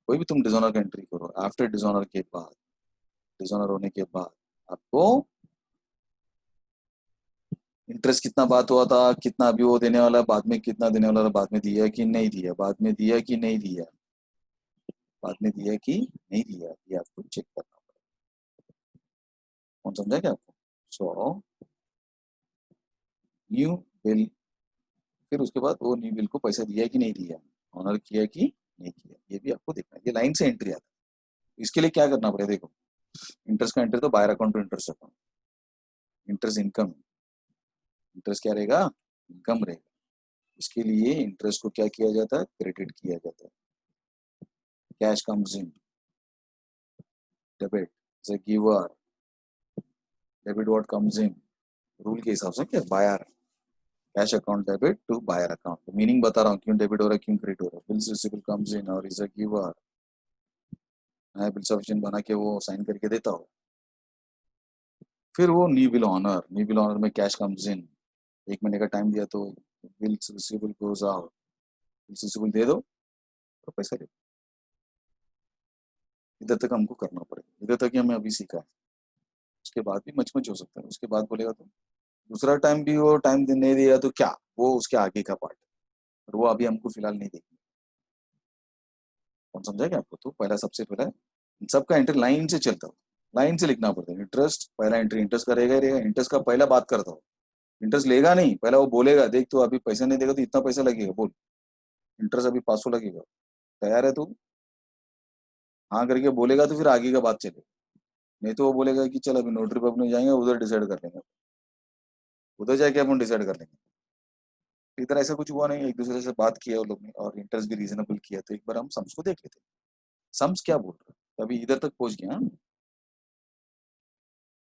कोई भी तुम डिसऑनर का एंट्री करो आफ्टर डिसऑनर के बाद, डिसऑनर होने के बाद आपको इंटरेस्ट कितना बात हुआ था, कितना अभी वो देने वाला, बाद में कितना देने वाला, बाद में दिया कि नहीं दिया, बाद में दिया कि नहीं दिया, बाद में दिया कि नहीं दिया, ये आपको चेक करना पड़ेगा। कौन समझा क्या आपको? सो न्यू बिल, फिर उसके बाद वो न्यू बिल को पैसा दिया कि नहीं दिया, ऑनर किया कि नहीं किया, ये भी आपको देखना है, ये लाइन से एंट्री आता है। इसके लिए क्या करना पड़ेगा, देखो इंटरेस्ट का एंट्री तो buyer account to interest account, interest income, interest क्या रहेगा, इनकम रहेगा, इसके लिए इंटरेस्ट को क्या किया जाता है, क्रेडिट किया जाता है, cash comes in, debit is a giver, debit what comes in, rule के हिसाब से क्या, buyer, cash account debit to buyer account, meaning बता रहा हूँ क्यों डेबिट हो रहा है क्यों क्रेडिट हो रहा है, बिल्स रिसीवेबल कम्स इन और इज अ गिवर, मैं बिल सफिशिएंट बना के वो साइन करके देता हूँ, फिर वो new bill honour, new bill honour में कैश कम्स इन, 1 महीने का टाइम दिया तो bills receivable goes out, bills receivable दे दो तो पैसा दे, इधर तक हमको करना पड़ेगा, इधर तक ही हमें अभी सीखा है, उसके बाद भी मच हो सकता है, उसके बाद बोलेगा तो दूसरा टाइम भी वो टाइम नहीं दिया तो क्या, वो उसके आगे का पार्ट, और वो अभी हमको फिलहाल नहीं देखना। कौन समझा क्या आपको? तो पहला सबसे पहला इन सबका एंट्री लाइन से चलता हो, लाइन से लिखना पड़ता है, इंटरेस्ट पहला एंट्री इंटरेस्ट का रहेगा ही रहेगा, इंटरेस्ट का पहला बात करता हो, इंटरेस्ट लेगा नहीं, पहला वो बोलेगा देख तो अभी पैसा नहीं देगा तो इतना पैसा लगेगा, बोल इंटरेस्ट अभी 500 लगेगा, तैयार है तू, हाँ करके बोलेगा तो फिर आगे का बात चलेगा, नहीं तो वो बोलेगा कि चल अभी नोटरी पब्लिक जाएंगे उधर डिसाइड कर लेंगे, उधर जाके अपन डिसाइड कर लेंगे। इधर ऐसा कुछ हुआ नहीं, एक दूसरे से बात किया वो लोग ने और इंटरेस्ट भी रीजनेबल किया, तो एक बार हम सम्स को देख लेते, सम्स क्या बोल रहे, तो अभी इधर तक पहुंच गया,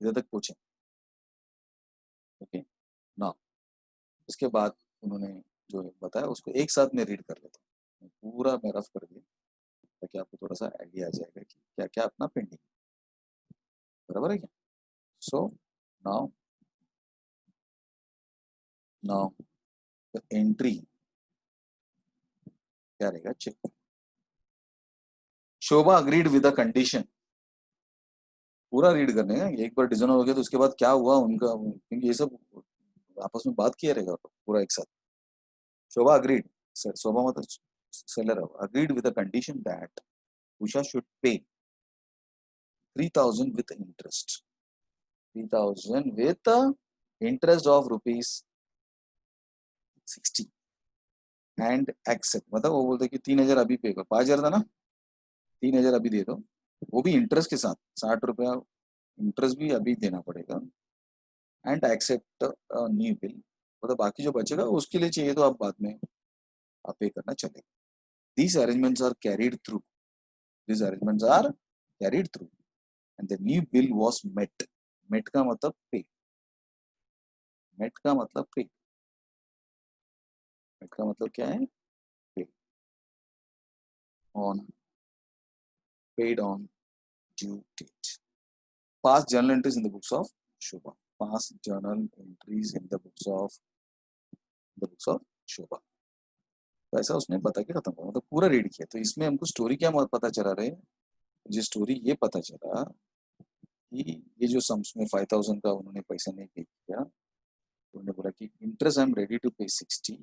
इधर तक पहुंचे, ओके ना, इसके बाद उन्होंने जो बताया उसको एक साथ में रीड कर लेते हैं, पूरा मैं रफ कर दिया, ताकि आपको थोड़ा सा आइडिया आ जाएगा कि क्या क्या अपना पेंडिंग, बराबर है क्या? So now now the entry क्या रहेगा, check. Shobha agreed with the condition, पूरा रीड करने का, एक बार डिसऑनर हो गया तो उसके बाद क्या हुआ उनका, क्योंकि ये सब आपस में बात किया रहेगा पूरा एक साथ। शोभा अग्रीड, शोभा मतलब seller agreed with the condition that Usha should pay 3,000 with interest, 3,000 with the interest of rupees 60 and accept, मतलब वो बोलते कि 3,000 अभी पे कर, 5,000 था ना, 3,000 अभी दे दो, वो भी इंटरेस्ट के साथ 60 रुपया इंटरेस्ट भी अभी देना पड़ेगा, एंड एक्सेप्ट न्यू बिल, मतलब बाकी जो बचेगा उसके लिए चाहिए तो आप बाद में आप पे करना चलेगा। These arrangements are carried through. These arrangements are carried through, and the new bill was met. Met का मतलब पे, met का मतलब पे, met का मतलब क्या है, पे, on, paid on due date. Past journal entries in the books of Shobha. Past journal entries in the books of Shobha. तो ऐसा उसने बता के खत्म किया, मतलब पूरा रीड किया। तो इसमें हमको स्टोरी क्या पता चला रहे, मुझे स्टोरी ये पता चला कि ये जो सम्स में 5,000 का उन्होंने पैसा नहीं पे किया, उन्होंने बोला कि interest I am ready to pay 60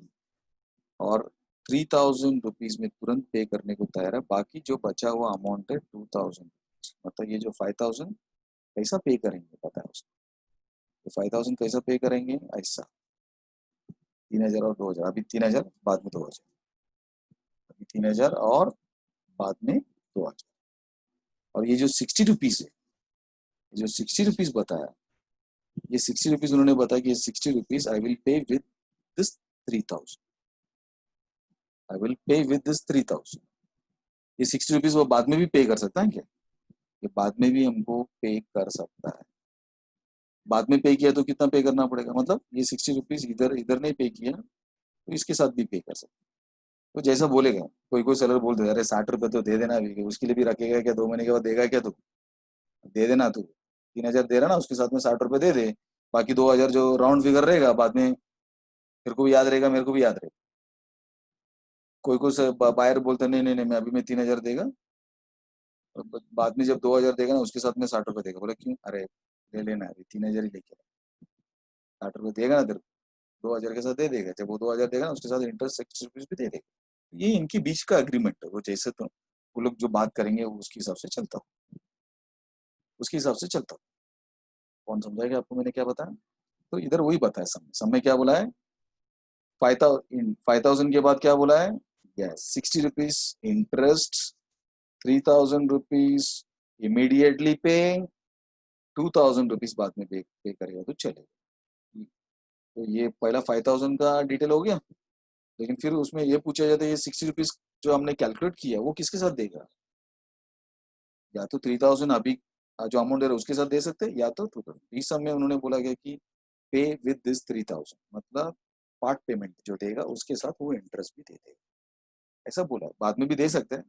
और 3,000 रुपीज में तुरंत पे करने को तैयार है, बाकी जो बचा हुआ अमाउंट है 2,000, मतलब ये जो 5,000 कैसा पे करेंगे पता है उसको, तो 5,000 कैसा पे करेंगे, ऐसा 3,000 और 2,000, अभी 3,000 बाद में 2,000, अभी 3,000 और बाद में 2,000, और ये जो 60 रुपीज है, ये जो 60 रुपीज बताया, ये 60 रुपीज उन्होंने बताया कि ये 60 rupees I will pay with this 3,000, I will pay with this 3,000। ये 60 रुपीज वो बाद में भी पे कर सकता है क्या, ये बाद में भी हमको पे कर सकता है। बाद में पे किया तो कितना पे करना पड़ेगा, मतलब ये 60 रुपीज इधर इधर नहीं पे किया तो इसके साथ भी पे कर सकते, तो जैसा बोलेगा, कोई कोई सेलर बोल दे अरे 60 रुपए तो दे देना अभी, उसके लिए भी रखेगा क्या, 2 महीने के बाद देगा क्या, तू दे देना, तू 3,000 दे रहा ना, उसके साथ में 60 रुपए दे दे, बाकी 2,000 जो राउंड फिगर रहेगा बाद में तेरे को भी याद रहेगा, मेरे को भी याद रहेगा। कोई कोई बायर बोलते नहीं नहीं नहीं मैं अभी मैं 3,000 देगा, और बाद में जब 2,000 देगा ना उसके साथ में 60 रुपए देगा, बोले क्यों, अरे ले लेना अभी 3,000 ही लेके 60 रुपए देगा ना तेरे को, 2,000 के साथ दे देगा, जब वो 2,000 देगा ना उसके साथ इंटरेस्ट 60 रुपीज भी दे देगा। ये इनके बीच का एग्रीमेंट है, वो जैसे तो वो लोग जो बात करेंगे वो उसके हिसाब से चलता हूँ, उसके हिसाब से चलता हूँ। कौन समझाएगा आपको मैंने क्या बताया, तो इधर वही बताया, समय क्या बोला है, 5,000 के बाद क्या बोला है, yes 60 rupees interest, 3,000 rupees immediately paying, 2,000 rupees बाद में पे करेगा तो चलेगा। तो ये पहला 5,000 का डिटेल हो गया, लेकिन फिर उसमें ये पूछा जाता है ये 60 रुपीज जो हमने कैलकुलेट किया वो किसके साथ देगा, या तो 3,000 अभी जो अमाउंट दे रहा है उसके साथ दे सकते हैं, या तो 2,000। इस समय उन्होंने बोला गया कि पे विद दिस 3,000, मतलब पार्ट पेमेंट जो देगा उसके साथ वो इंटरेस्ट भी दे देगा, ऐसा बोला। बाद में भी दे सकते हैं,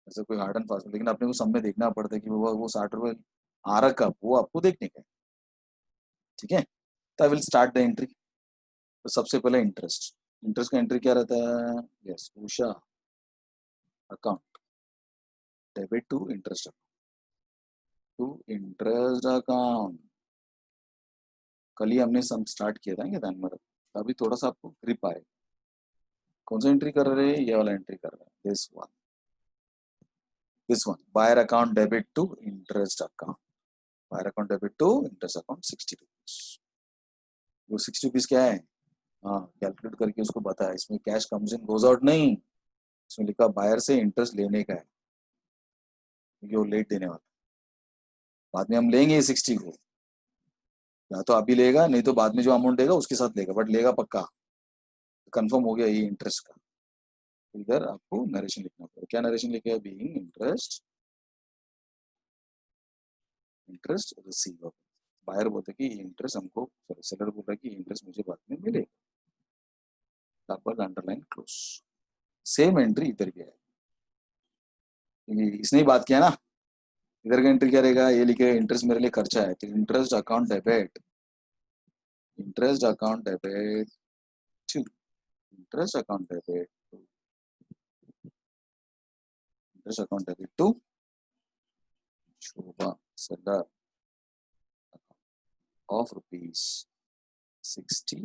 ऐसा कोई हार्ड एंड फास्ट, लेकिन अपने को समय देखना पड़ता है कि वो 60 रुपए आ रहा कब, वो आपको देखने का है, ठीक है। तो I will start the entry. तो सबसे पहले इंटरेस्ट, इंटरेस्ट का एंट्री क्या रहता है, yes Usha account debit to interest account. कल ही हमने सम स्टार्ट किया था क्या ध्यान में रखो, अभी थोड़ा सा आपको ग्रिप आए, कौन सा एंट्री कर रहे हैं, ये वाला एंट्री कर रहे हैं, this one buyer account debit to interest account, buyer account debit to interest account 60 rupees. वो 60 रुपीज क्या है, हाँ कैलकुलेट करके उसको बताया, इसमें कैश कम्स इन गोज आउट नहीं, इसमें लिखा बायर से इंटरेस्ट लेने का है, क्योंकि वो लेट देने वाला, बाद में हम लेंगे 60 को, या तो अभी लेगा नहीं तो बाद में जो अमाउंट देगा उसके साथ लेगा, बट लेगा पक्का, कंफर्म हो गया ये इंटरेस्ट का। तो इधर आपको नरेशन लिखना पड़ेगा, क्या नरेशन लिखेगा, बीइंग इंटरेस्ट रिसीवेबल। बायर बोलता है कि इंटरेस्ट हमको, सेलर बोल रहा है कि इंटरेस्ट मुझे बाद में मिलेगा, अंडरलाइन क्लोज। सेम एंट्री इधर भी है, इसने ही बात किया ना, इधर का एंट्री क्या रहेगा, ये लिखे इंटरेस्ट मेरे लिए खर्चा है, तो interest account debit, interest account debit to, interest account debit, interest account debit to Shobha seller of rupees 60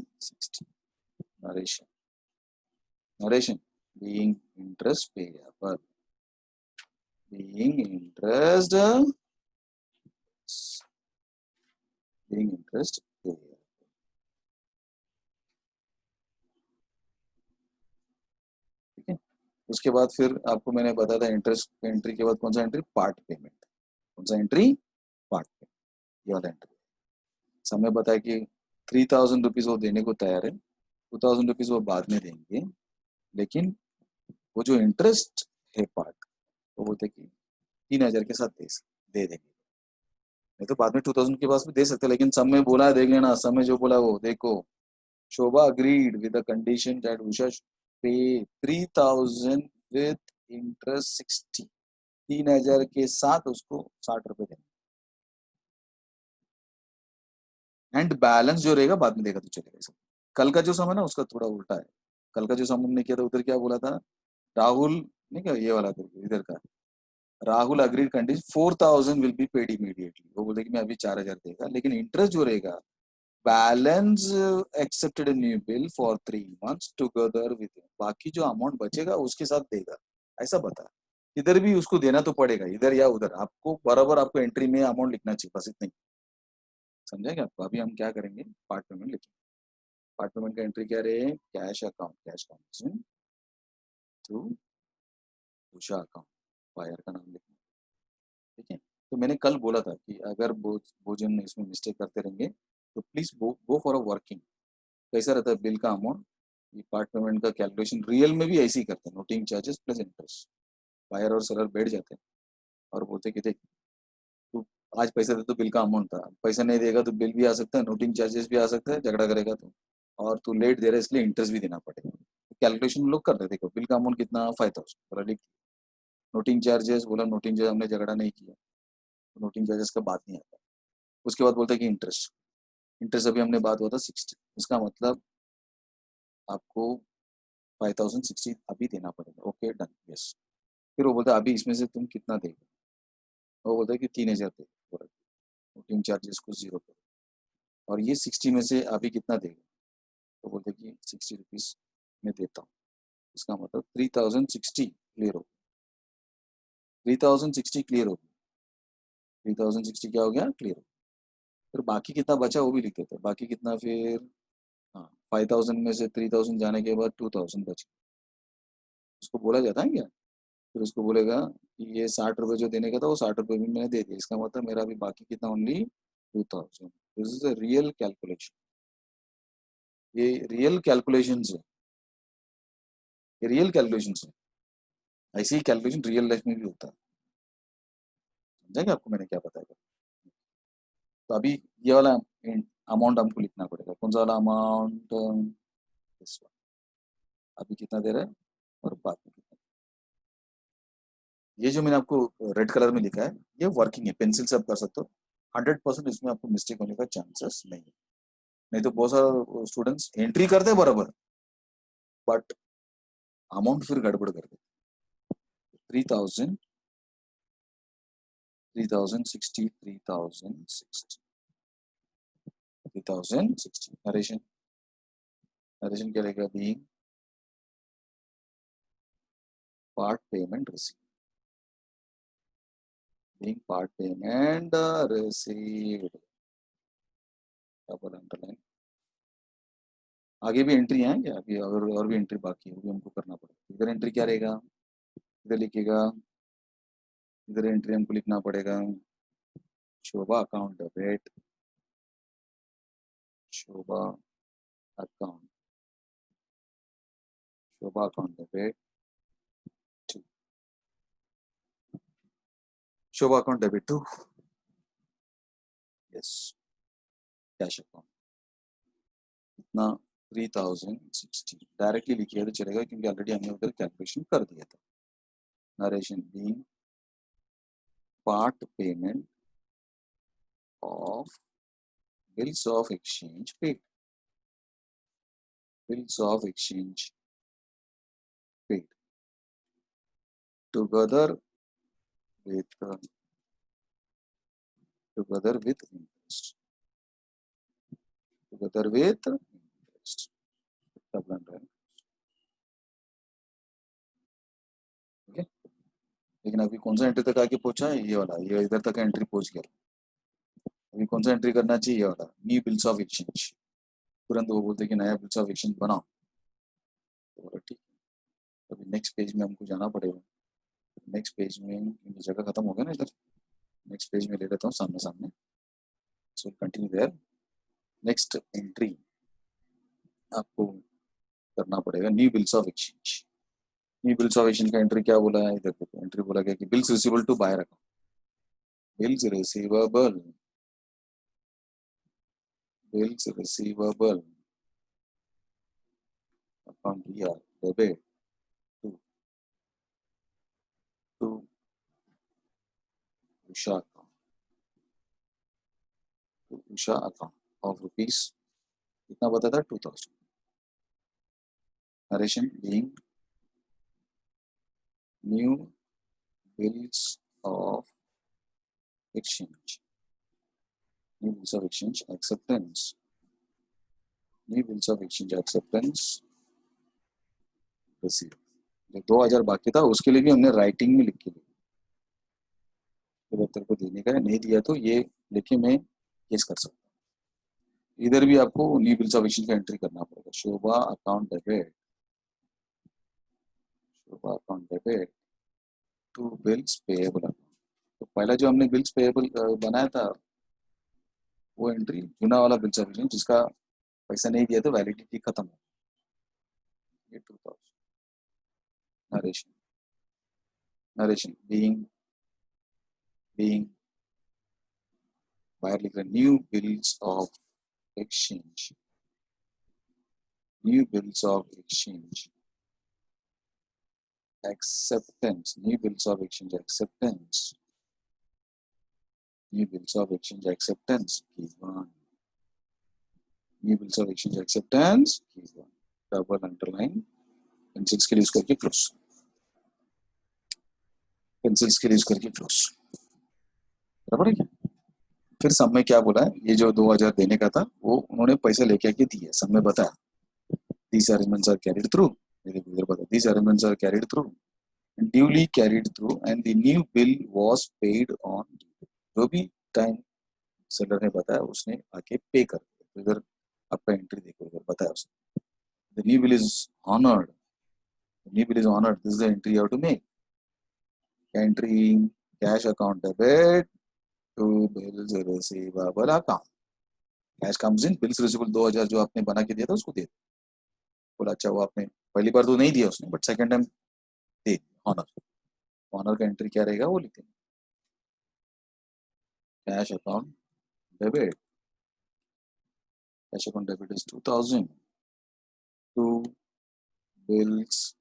narration being interest payable, being interest payable. ठीक है, उसके बाद फिर आपको मैंने बताया था इंटरेस्ट एंट्री के बाद कौन सा एंट्री, पार्ट पेमेंट, कौन सा एंट्री, पार्ट पेमेंट, ये वाला एंट्री। समय बताया कि 3000 रुपीज वो देने को तैयार है, 2000 रुपीज वो बाद में देंगे, लेकिन वो जो इंटरेस्ट है पार्ट, वो बोलते कि 3000 के साथ दे देंगे, नहीं तो बाद में 2000 के पास भी दे सकते, लेकिन सब में बोला है, देख लेना, सब में जो बोला वो देखो, Shobha agreed with the condition that Usha pay 3000 with interest 60, 3000 के साथ उसको 60 रुपए देंगे, एंड बैलेंस जो रहेगा बाद में देगा तो चलेगा। कल का जो समय ना उसका थोड़ा उल्टा है, कल का जो समय हमने किया था उधर क्या बोला था, राहुल नहीं क्या ये वाला इधर का, Rahul agreed condition 4000 will be paid immediately, वो बोलते कि मैं अभी 4000 देगा, लेकिन इंटरेस्ट जो रहेगा balance accepted new bill for 3 months together with, बाकी जो अमाउंट बचेगा उसके साथ देगा, ऐसा बता। इधर भी उसको देना तो पड़ेगा, इधर या उधर आपको बराबर आपको एंट्री में अमाउंट लिखना चाहिए, बस इतना ही, समझेगा आपको। अभी हम क्या करेंगे, पार्ट पेमेंट लिखेंगे, पार्ट पेमेंट का एंट्री क्या रहे, cash account, cash transaction to Usha account, buyer का नाम लिखना, ठीक है। तो मैंने कल बोला था कि अगर भोजन इसमें मिस्टेक करते रहेंगे तो please go for a working, कैसा रहता है बिल का अमाउंट, ये पार्ट पेमेंट का कैलकुलेशन रियल में भी ऐसे ही करते हैं, noting charges plus interest, buyer और सेलर बैठ जाते हैं और बोलते कि देख तू आज पैसा दे तो बिल का अमाउंट था, पैसा नहीं देगा तो बिल भी आ सकता है, नोटिंग चार्जेस भी आ सकता है, झगड़ा करेगा तो, और तू लेट दे रहा है इसलिए इंटरेस्ट भी देना पड़ेगा, कैलकुलेशन लोग करते हैं, देखो बिल का अमाउंट कितना 5000 बोला लिख, नोटिंग चार्जेस बोला नोटिंग चार्ज हमने झगड़ा नहीं किया, नोटिंग चार्जेस का बात नहीं आता, उसके बाद बोलते हैं कि इंटरेस्ट, इंटरेस्ट अभी हमने बात हुआ था 60, इसका मतलब आपको 5060 अभी देना पड़ेगा, ओके डन, यस। फिर वो बोलता है अभी इसमें से तुम कितना देगा, वो बोलता है कि 3000 देगा, नोटिंग चार्जेस को 0 करो, और ये 60 में से अभी कितना देगा, तो बोलते कि 60 रुपीज में देता हूँ, इसका मतलब 3060 क्लियर हो, 3060 क्लियर हो, 3060 क्या हो गया, क्लियर हो। फिर बाकी कितना बचा वो भी लिख देते हैं, बाकी कितना फिर, हाँ 5000 में से 3000 जाने के बाद 2000 बच गया, उसको बोला जाता है क्या, फिर उसको बोलेगा कि ये 60 रुपये जो देने का था वो 60 रुपये भी मैंने दे दिया, इसका मतलब मेरा अभी बाकी कितना, only 2000, this is a real calculation, ये रियल कैलकुलेशन है, ये रियल कैलकुलेशन है, ऐसे ही कैलकुलेशन रियल लाइफ में भी होता है, समझेगा आपको मैंने क्या बताया। तो अभी ये वाला अमाउंट हमको लिखना पड़ेगा, कौन सा वाला अमाउंट, अभी कितना दे रहा है और बाद में कितना, ये जो मैंने आपको रेड कलर में लिखा है ये वर्किंग है, पेंसिल से आप कर सकते हो, 100% इसमें आपको मिस्टेक होने का चांसेस नहीं है, नहीं तो बहुत सारे स्टूडेंट्स एंट्री करते हैं बराबर बट अमाउंट फिर गड़बड़ कर देते, 3000 3060 3060 3060 नरेशन, नरेशन क्या रहेगा, being part payment receive, being part payment received, double underline, आगे भी एंट्री है क्या, अभी और भी एंट्री बाकी है, वो भी हमको करना पड़ेगा, इधर एंट्री क्या रहेगा, इधर लिखिएगा, इधर एंट्री हमको लिखना पड़ेगा, Shobha account debit, Shobha account, Shobha account debit to, Shobha account debit to, yes, cash account, इतना 3060 डायरेक्टली लिखिए तो चलेगा क्योंकि ऑलरेडी हमने उधर कैलकुलेशन कर दिया था, narration being part payment of bills of exchange paid. Bills of exchange paid together with interest. Together with interest. सब बन रहा है. Okay? लेकिन अभी कौन सा एंट्री तक आके पहुंचा है? ये वाला, ये इधर तक एंट्री पहुंच गया. अभी कौन सा एंट्री करना चाहिए? ये वाला, न्यू बिल्स ऑफ एक्सचेंज. तुरंत वो बोलते हैं कि नया बिल्स ऑफ एक्सचेंज बनाओ. तो बोला ठीक है. अभी नेक्स्ट पेज में हमको जाना पड़ेगा. नेक्स्ट पेज में ये जगह खत्म हो गया ना इधर. नेक्स्ट पेज में ले लेता हूँ सामने सामने. So continue there. Next entry आपको करना पड़ेगा new bills of exchange. New bills of exchange का एंट्री क्या बोला है? इधर देखो एंट्री बोला गया कि bills receivable to buyer account. Bills receivable account here debit to Usha account. To Usha account of rupees कितना बताया था? 2000. Narration being new bills of exchange. New bills of exchange acceptance. New bills of exchange acceptance receipt. जो 2000 बाकी था उसके लिए भी हमने राइटिंग में लिख के दिया. तेरे को देने का है, नहीं दिया तो ये लिखे मैं केस कर सकता हूँ. इधर भी आपको न्यू बिल्स ऑफ एक्सचेंज का एंट्री करना पड़ेगा. Shobha account debit to bills payable account. तो पहला जो हमने बिल्स पेएबल बनाया था वो एंट्री चुना वाला बिल्स ऑफ एक्सचेंज जिसका पैसा नहीं दिया तो वैलिडिटी खत्म हो. ये 2000. नरेशन बीइंग बाहर लिख रहा new bills of exchange. New bills of exchange acceptance. New bills of exchange acceptance. New bills of exchange acceptance. Given. New bills of exchange acceptance. Given. Double underline. Pencils के लिए use करके close. Pencils के लिए use करके close. बराबर है क्या? फिर सब में क्या बोला है? ये जो 2000 देने का था वो उन्होंने पैसे लेके आके दिए. सब में बताया. These arrangements are carried through. These arrangements are carried through. Duly carried through and the new bill was paid on. जो भी टाइम सेलर ने बताया उसने आके पे कर दिया. इधर आपका एंट्री देखो, इधर बताया उसने. The new bill is honored. The new bill is honored. This is the entry you have to make. Entry cash account debit to bills receivable account. Cash comes in. Bills receivable 2000 जो आपने बना के दिया था उसको दे. बोला अच्छा वो आपने पहली बार तो नहीं दिया उसने बट सेकंड टाइम दे. ऑनर का एंट्री क्या रहेगा वो लिखते हैं. Cash account debit. Cash account debit is 2000 to bills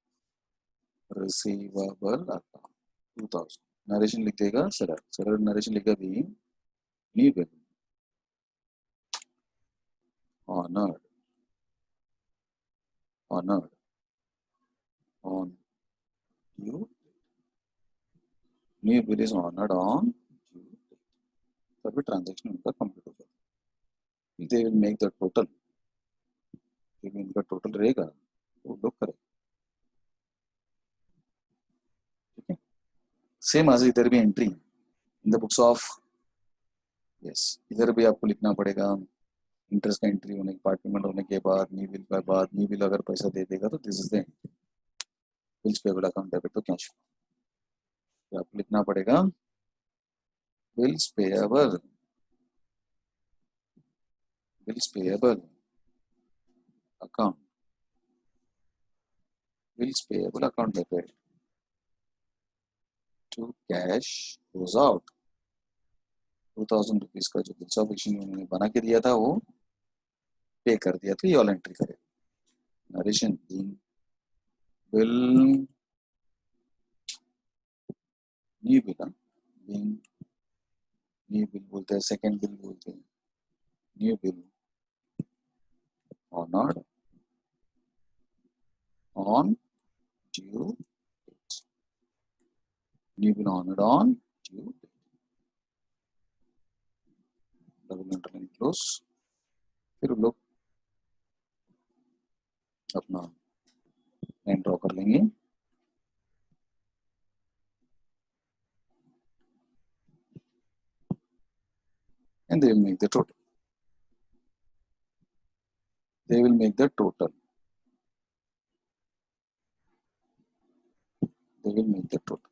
receivable account 2000. Narration लिख देगा सरल नरेशन लिखेगा भी new bill honoured on due. New bill is honoured on due. तभी ट्रांजेक्शन उनका कंप्लीट हो जाएगा. They will make the total. इनका टोटल रहेगा वो लोग करें. ठीक है. सेम आज इधर भी entry in the books of. Yes इधर भी आपको लिखना पड़ेगा. इंटरेस्ट का एंट्री होने के पार्ट पेमेंट होने के बाद न्यू बिल के बाद न्यू बिल अगर पैसा दे देगा तो this is the bills payable account debit to cash. आपको लिखना पड़ेगा bills payable account debit to cash goes out. 2000 rupees का जो बिल्स ऑफ एक्सचेंज उन्होंने बना के दिया था वो पे कर दिया तो ये ऑल एंट्री करे. Narration bill new bill new bill बोलते हैं, सेकेंड बिल बोलते हैं, new bill honoured on due, new bill honoured on due, double underline close. फिर लोग अपना लाइन ड्रॉ कर लेंगे, and they will make the total. They will make the total. They will make the total.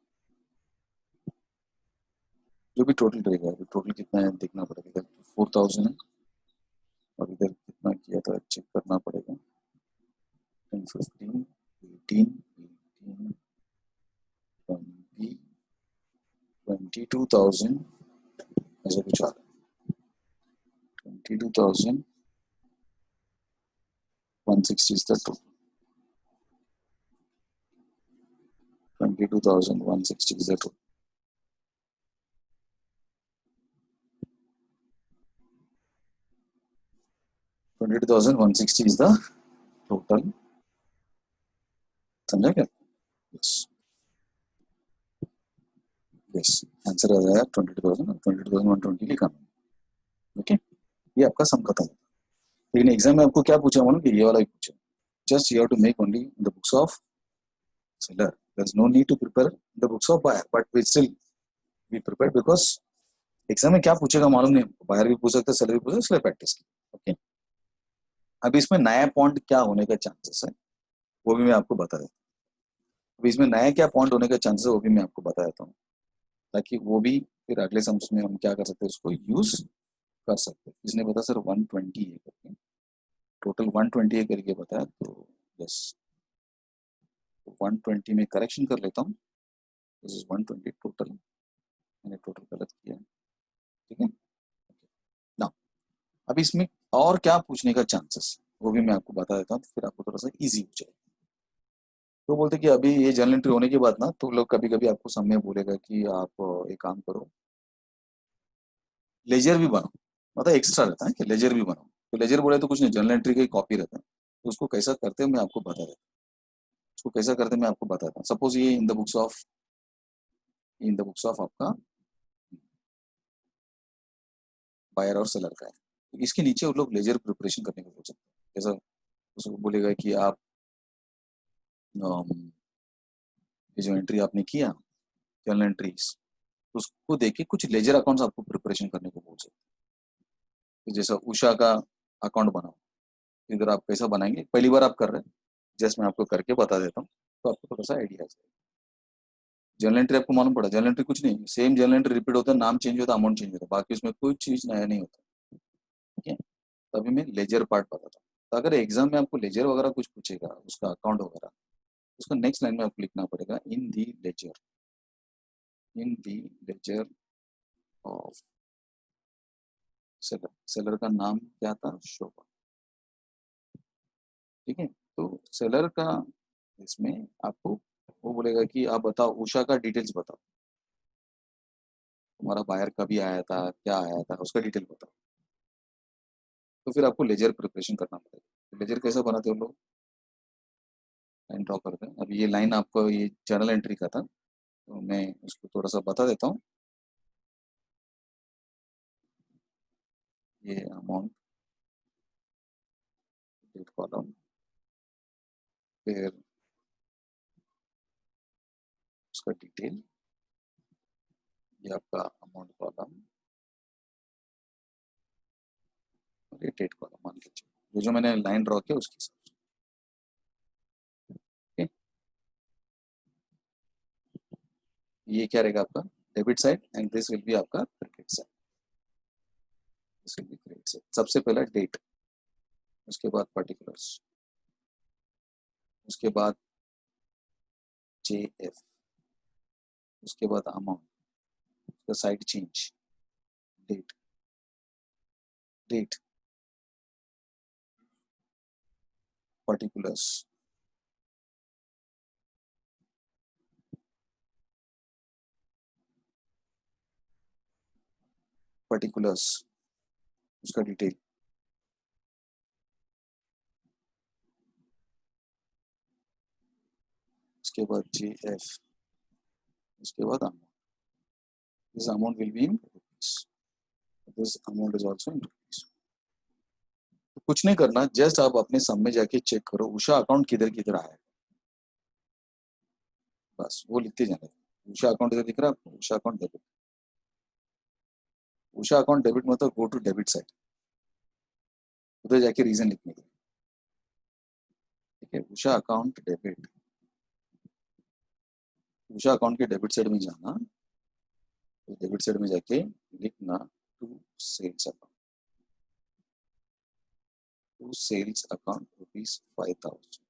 जो भी टोटल रहेगा, अभी टोटल कितना है देखना पड़ेगा। इधर 4000 है और इधर कितना किया था चेक करना पड़ेगा। 10, 15, 18, 18, 20, 22,000 ऐसा कुछ आ रहा है। 22,160 is the total. 22,160 is the total. $22,160 is the total. समझा क्या? Yes. Yes. आंसर आ जाएगा 22,000 और 22,120 लिखा। ओके, ये आपका सम खत्म। लेकिन एग्जाम में आपको क्या पूछा मालूम कि ये वाला ही पूछा। Just you have to make only the books of seller. There is no need to prepare the books of buyer, but we still be prepared because exam में क्या पूछेगा मालूम नहीं। बायर भी पूछ सकते, सेलर भी पूछ सकते, इसलिए प्रैक्टिस की। ओके, अभी इसमें नया पॉइंट क्या होने का चांसेस है वो भी मैं आपको बता देता हूँ। अभी इसमें नया क्या पॉइंट होने का चांसेस है वो भी मैं आपको बता देता हूँ, ताकि वो भी फिर अगले सम्स में हम क्या कर सकते हैं, उसको यूज कर सकते हैं। इसने बताया सर 120 है करके, टोटल 120 है करके बताया, तो यस 120 में करेक्शन कर लेता हूँ। दिस इज 120 टोटल, मैंने टोटल गलत किया है, ठीक है ना। अभी इसमें और क्या पूछने का चांसेस वो भी मैं आपको बता देता हूँ, फिर आपको थोड़ा सा इजी हो जाए। तो बोलते कि अभी ये जर्नल एंट्री होने के बाद ना, तो लोग कभी कभी आपको समय बोलेगा कि आप एक काम करो, लेजर भी बनाओ। मतलब एक्स्ट्रा रहता है कि लेजर भी बनाओ। तो लेजर बोले तो कुछ नहीं, जर्नल एंट्री का कॉपी रहता है, तो उसको कैसा करते हैं मैं आपको बता देता हूँ। उसको कैसा करते हैं मैं आपको बताता हूँ। सपोज ये इन द बुक्स ऑफ आपका बायर और सेलर का है, तो इसके नीचे वो लोग लेजर प्रिपरेशन करने को बोल सकते हैं। जैसा उसको बोलेगा कि आप ये जो एंट्री आपने किया जर्नल एंट्रीज, उसको देख के कुछ लेजर अकाउंट्स आपको प्रिपरेशन करने को बोल सकते हैं। जैसा उषा का अकाउंट बनाओ, इधर आप कैसा बनाएंगे, पहली बार आप कर रहे हैं, जस्ट मैं आपको करके बता देता हूँ तो आपको थोड़ा सा आइडिया आ जाएगा। जर्नल एंट्री आपको मालूम पड़ा, जर्नल एंट्री कुछ नहीं, सेम जर्नल एंट्री रिपीट होता है, नाम चेंज होता है, अमाउंट चेंज होता है, बाकी उसमें कोई चीज नया नहीं होता। ठीक है, तो अभी मैं लेजर पार्ट बताता हूँ। तो अगर एग्जाम में आपको लेजर वगैरह कुछ पूछेगा, उसका अकाउंट वगैरह, उसका नेक्स्ट लाइन में आपको लिखना पड़ेगा इन the ledger of seller. Seller का नाम क्या था, शोभा। ठीक है, तो सेलर का इसमें आपको वो बोलेगा कि आप बताओ उषा का डिटेल्स बताओ, तुम्हारा बायर कभी आया था, क्या आया था, उसका डिटेल बताओ। तो फिर आपको लेजर प्रिपरेशन करना पड़ेगा। लेजर कैसा बनाते हो लोग, लाइन ड्रॉ करते हैं। अभी ये लाइन आपको ये जर्नल एंट्री का था, तो मैं उसको थोड़ा सा बता देता हूँ। ये अमाउंट, डेट कॉलम, फिर उसका डिटेल, ये आपका अमाउंट कॉलम और ये डेट कॉलम मान लीजिए, जो मैंने लाइन ड्रॉ किया उसके हिसाब से। ठीक, ये क्या रहेगा आपका debit side and this will be आपका credit side. This will be credit side. सबसे पहला डेट, उसके बाद पर्टिकुलर्स, उसके बाद JF, उसके बाद अमाउंट, उसका side change, date, particulars, particulars, उसका डिटेल। उसके बाद JF, उसके बाद amount. This amount will be in rupees, this amount is also in rupees. कुछ नहीं करना, जस्ट आप अपने सम में जाके चेक करो उषा अकाउंट किधर किधर आया है, बस वो लिखते जाना। उषा अकाउंट इधर दिख रहा है आपको, Usha account debit. Usha account debit मतलब गो टू डेबिट साइड, उधर जाके रीजन लिखने के, ठीक है। Usha account debit, Usha account के डेबिट साइड में जाना, तो डेबिट साइड में जाके लिखना to sales account, to sales account ₹5,000।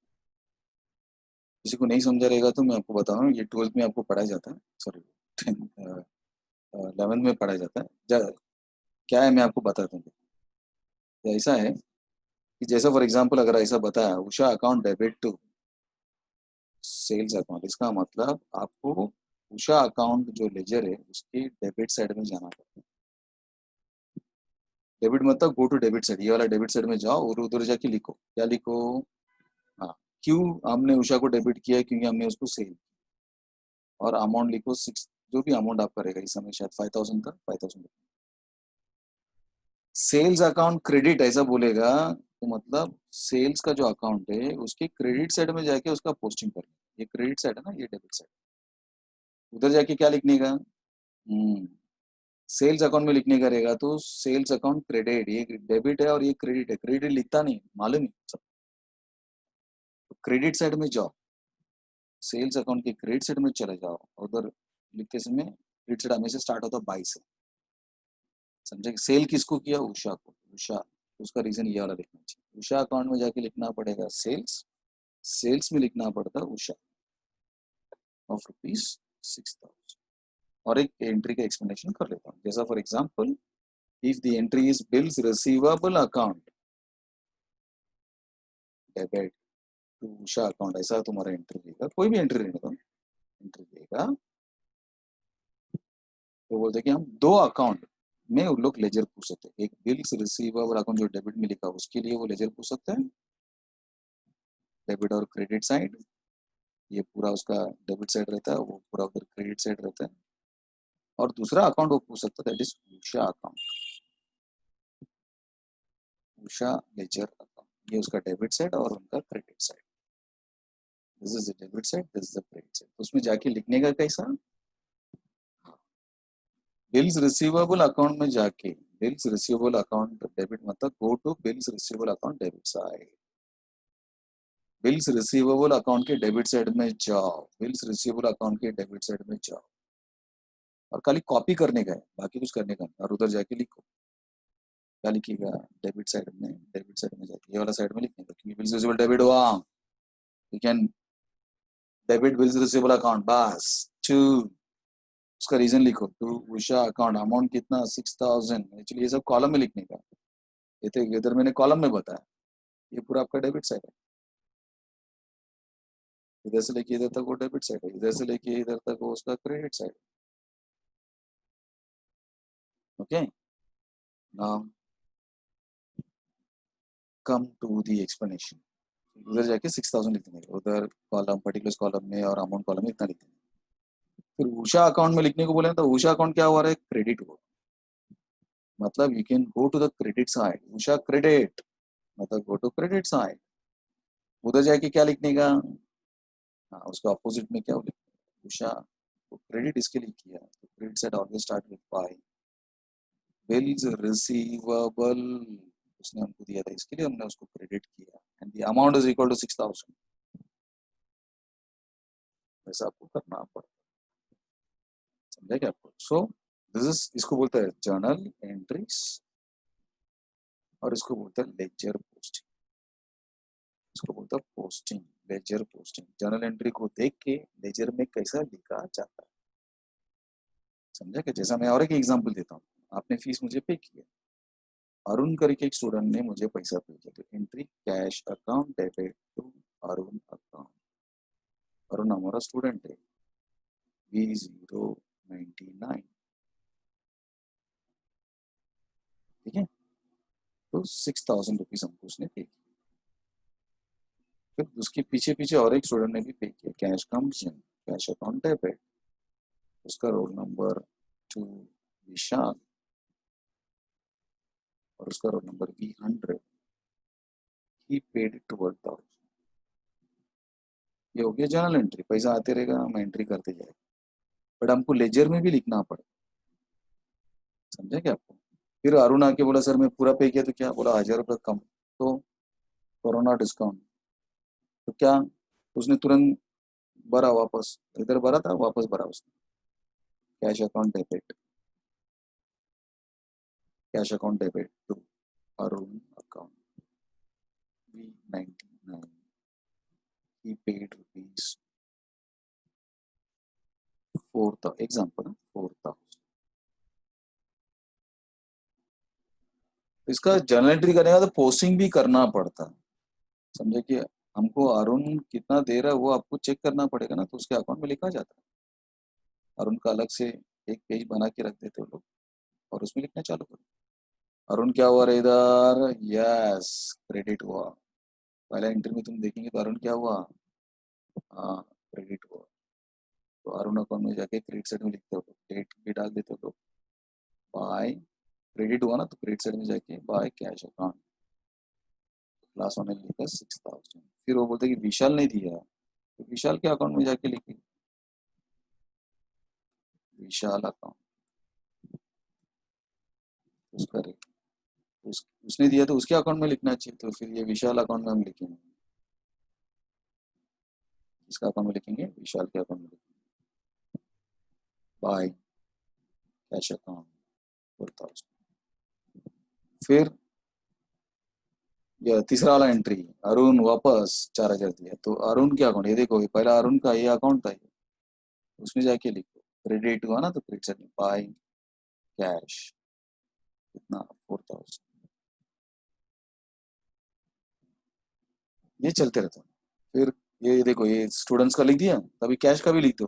किसी को नहीं समझा रहेगा तो मैं आपको बता रहा हूँ, ये 12th में आपको पढ़ाया जाता है, सॉरी 11th में पढ़ाया जाता है। क्या है मैं आपको बताता हूँ। ऐसा है कि जैसा फॉर एग्जांपल अगर ऐसा बताया Usha account debit to sales account, इसका मतलब आपको उषा अकाउंट जो लेजर है उसके डेबिट साइड में जाना पड़ता है। डेबिट मतलब गो टू डेबिट साइड, ये वाला डेबिट साइड में जाओ और उधर जाके लिखो, क्या लिखो, हाँ क्यों हमने उषा को डेबिट किया, क्योंकि हमने उसको सेल, और अमाउंट लिखो 6, जो भी अमाउंट आप करेगा इस समय शायद 5,000 था, 5,000। सेल्स अकाउंट क्रेडिट ऐसा बोलेगा तो मतलब सेल्स का जो अकाउंट है उसके क्रेडिट साइड में जाके उसका पोस्टिंग करना। ये क्रेडिट साइड है ना, ये डेबिट साइड, उधर जाके क्या लिखने का, सेल्स अकाउंट में लिखने का रहेगा तो सेल्स अकाउंट क्रेडिट, ये डेबिट है और ये क्रेडिट है, क्रेडिट लिखता नहीं मालूम ही सब। तो क्रेडिट साइड में जाओ, सेल्स अकाउंट के क्रेडिट साइड में चले जाओ, उधर लिखते समय क्रेडिट साइड हमेशा स्टार्ट होता है 22 से, समझे। सेल किसको किया, उषा को, उषा, उसका रीजन ये वाला लिखना चाहिए। उषा अकाउंट में जाके लिखना पड़ेगा सेल्स, सेल्स में लिखना पड़ता है उषा ऑफ ₹6,000। और एक एंट्री का एक्सप्लेनेशन कर लेता हूँ, जैसा for example if the entry is bills receivable account debit to Usha account, ऐसा तुम्हारा एंट्री देगा, कोई भी एंट्री देगा, एंट्री देगा तो बोलते कि हम दो अकाउंट में उन लोग लेजर पूछ सकते हैं। एक बिल्स रिसीवेबल अकाउंट जो डेबिट में लिखा उसके लिए वो लेजर पूछ सकते हैं, डेबिट और क्रेडिट साइड, ये पूरा उसका डेबिट साइड रहता है, वो पूरा उधर क्रेडिट साइड रहता है। और दूसरा अकाउंट वो पूछ सकता है, that is Usha account, Usha ledger account, ये उसका डेबिट साइड और उनका credit side. This is the debit side, this is the credit side. उसमें जाके लिखने का कैसा, बिल्स रिसीवेबल अकाउंट में जाके, बिल्स रिसीवेबल अकाउंट डेबिट मतलब go to bills receivable account debit side, bills receivable account के डेबिट साइड में जाओ, बिल्स रिसीवेबल अकाउंट के डेबिट साइड में जाओ, और खाली कॉपी करने का है, बाकी कुछ करने का नहीं, और उधर जाके लिखो, क्या लिखिएगा, डेबिट साइड में, डेबिट साइड में जाके ये वाला साइड में लिखने का, क्योंकि बिल्स रिसीवेबल डेबिट हुआ, you can debit bills receivable account, बस टू, उसका रीजन लिखो टू उषा अकाउंट, अमाउंट कितना 6,000। एक्चुअली ये सब कॉलम में लिखने का, ये तो इधर मैंने कॉलम में बताया, ये पूरा आपका डेबिट साइड है, इधर से लेके इधर तक वो डेबिट साइड है, इधर से लेके इधर तक वो उसका credit side. Okay, now come to the explanation. उधर जाके 6,000 लिखने का, उधर कॉलम पर्टिकुलर कॉलम में और अमाउंट कॉलम में इतना लिखना है। फिर उषा अकाउंट में लिखने को बोले तो उषा अकाउंट क्या हो रहा है, क्रेडिट हो, मतलब you can go to the credit side, Usha credit मतलब गो टू क्रेडिट साइड, उधर जाके क्या लिखने का, हाँ उसका अपोजिट में क्या लिखना है, उषा को क्रेडिट इसके लिए किया तो credit side always start with by, bills receivable उसने हमको दिया था इसके लिए हमने उसको क्रेडिट किया, and the amount is equal to 6,000, वैसा आपको करना पड़ेगा, समझा क्या आपको। सो दिस इज, इसको बोलते हैं जर्नल एंट्रीज और इसको बोलते हैं लेजर पोस्टिंग, इसको बोलते हैं posting, ledger posting. Journal entry को देख के लेजर में कैसा लिखा जाता है, समझा क्या। जैसा मैं और एक एग्जांपल देता हूँ, आपने फीस मुझे पे किया, अरुण करके एक स्टूडेंट ने मुझे पैसा पे किया, तो entry cash account debit to Arun account, Arun हमारा स्टूडेंट है, V099, ठीक है, तो 6,000 रुपीज हमको उसने पे किया। फिर उसके पीछे पीछे और एक स्टूडेंट ने भी पे किया, कैश कम्स इन, कैश अकाउंट डेबिट, उसका रोल नंबर 2 विशाल और उसका रोल नंबर भी 100, ही पेड 12,000। ये हो गया जर्नल एंट्री, पैसा आते रहेगा, हम एंट्री करते जाएंगे, बट हमको लेजर में भी लिखना पड़े, समझे क्या आपको? फिर अरुण आके बोला सर मैं पूरा पे किया, तो क्या बोला 1,000 रुपये कम, तो कोरोना डिस्काउंट, तो क्या उसने तुरंत भरा वापस, इधर भरा था वापस भरा उसने, cash account debit, cash account debit to Arun account V99, he paid rupees 4,000, example 4,000। इसका जर्नल एंट्री करने का तो पोस्टिंग भी करना पड़ता है, समझे कि हमको अरुण कितना दे रहा है वो आपको चेक करना पड़ेगा ना, तो उसके अकाउंट में लिखा जाता है। अरुण का अलग से एक पेज बना के रख देते हो लोग और उसमें लिखना चालू करो, अरुण क्या हुआ रहा इधर, यस क्रेडिट हुआ, पहला एंट्री में तुम देखेंगे तो अरुण क्या हुआ, हाँ क्रेडिट हुआ, तो अरुण अकाउंट में जाके क्रेडिट साइड में लिखते हो, डेट भी डाल देते हो लोग, बाय क्रेडिट हुआ ना, तो क्रेडिट साइड में जाके by cash account, class one में लिखा 6,000। फिर वो बोलते कि विशाल नहीं दिया, तो विशाल के अकाउंट में जाके लिखे विशाल अकाउंट, उसका रेट उसने दिया तो उसके अकाउंट में लिखना चाहिए, तो फिर ये विशाल अकाउंट में हम लिखेंगे, इसका अकाउंट में लिखेंगे, विशाल के अकाउंट में लिखेंगे बाय कैश अकाउंट 4,000। फिर ये तीसरा वाला एंट्री, अरुण वापस 4,000 दिया, तो अरुण के अकाउंट, ये देखो ये पहला अरुण का ये अकाउंट था, ये उसमें जाके लिखो, क्रेडिट हुआ ना, तो क्रेडिट साइड में बाय कैश कितना 4,000, ये चलते रहता है। फिर ये देखो ये स्टूडेंट्स का लिख दिया, तभी कैश का भी लिख दो,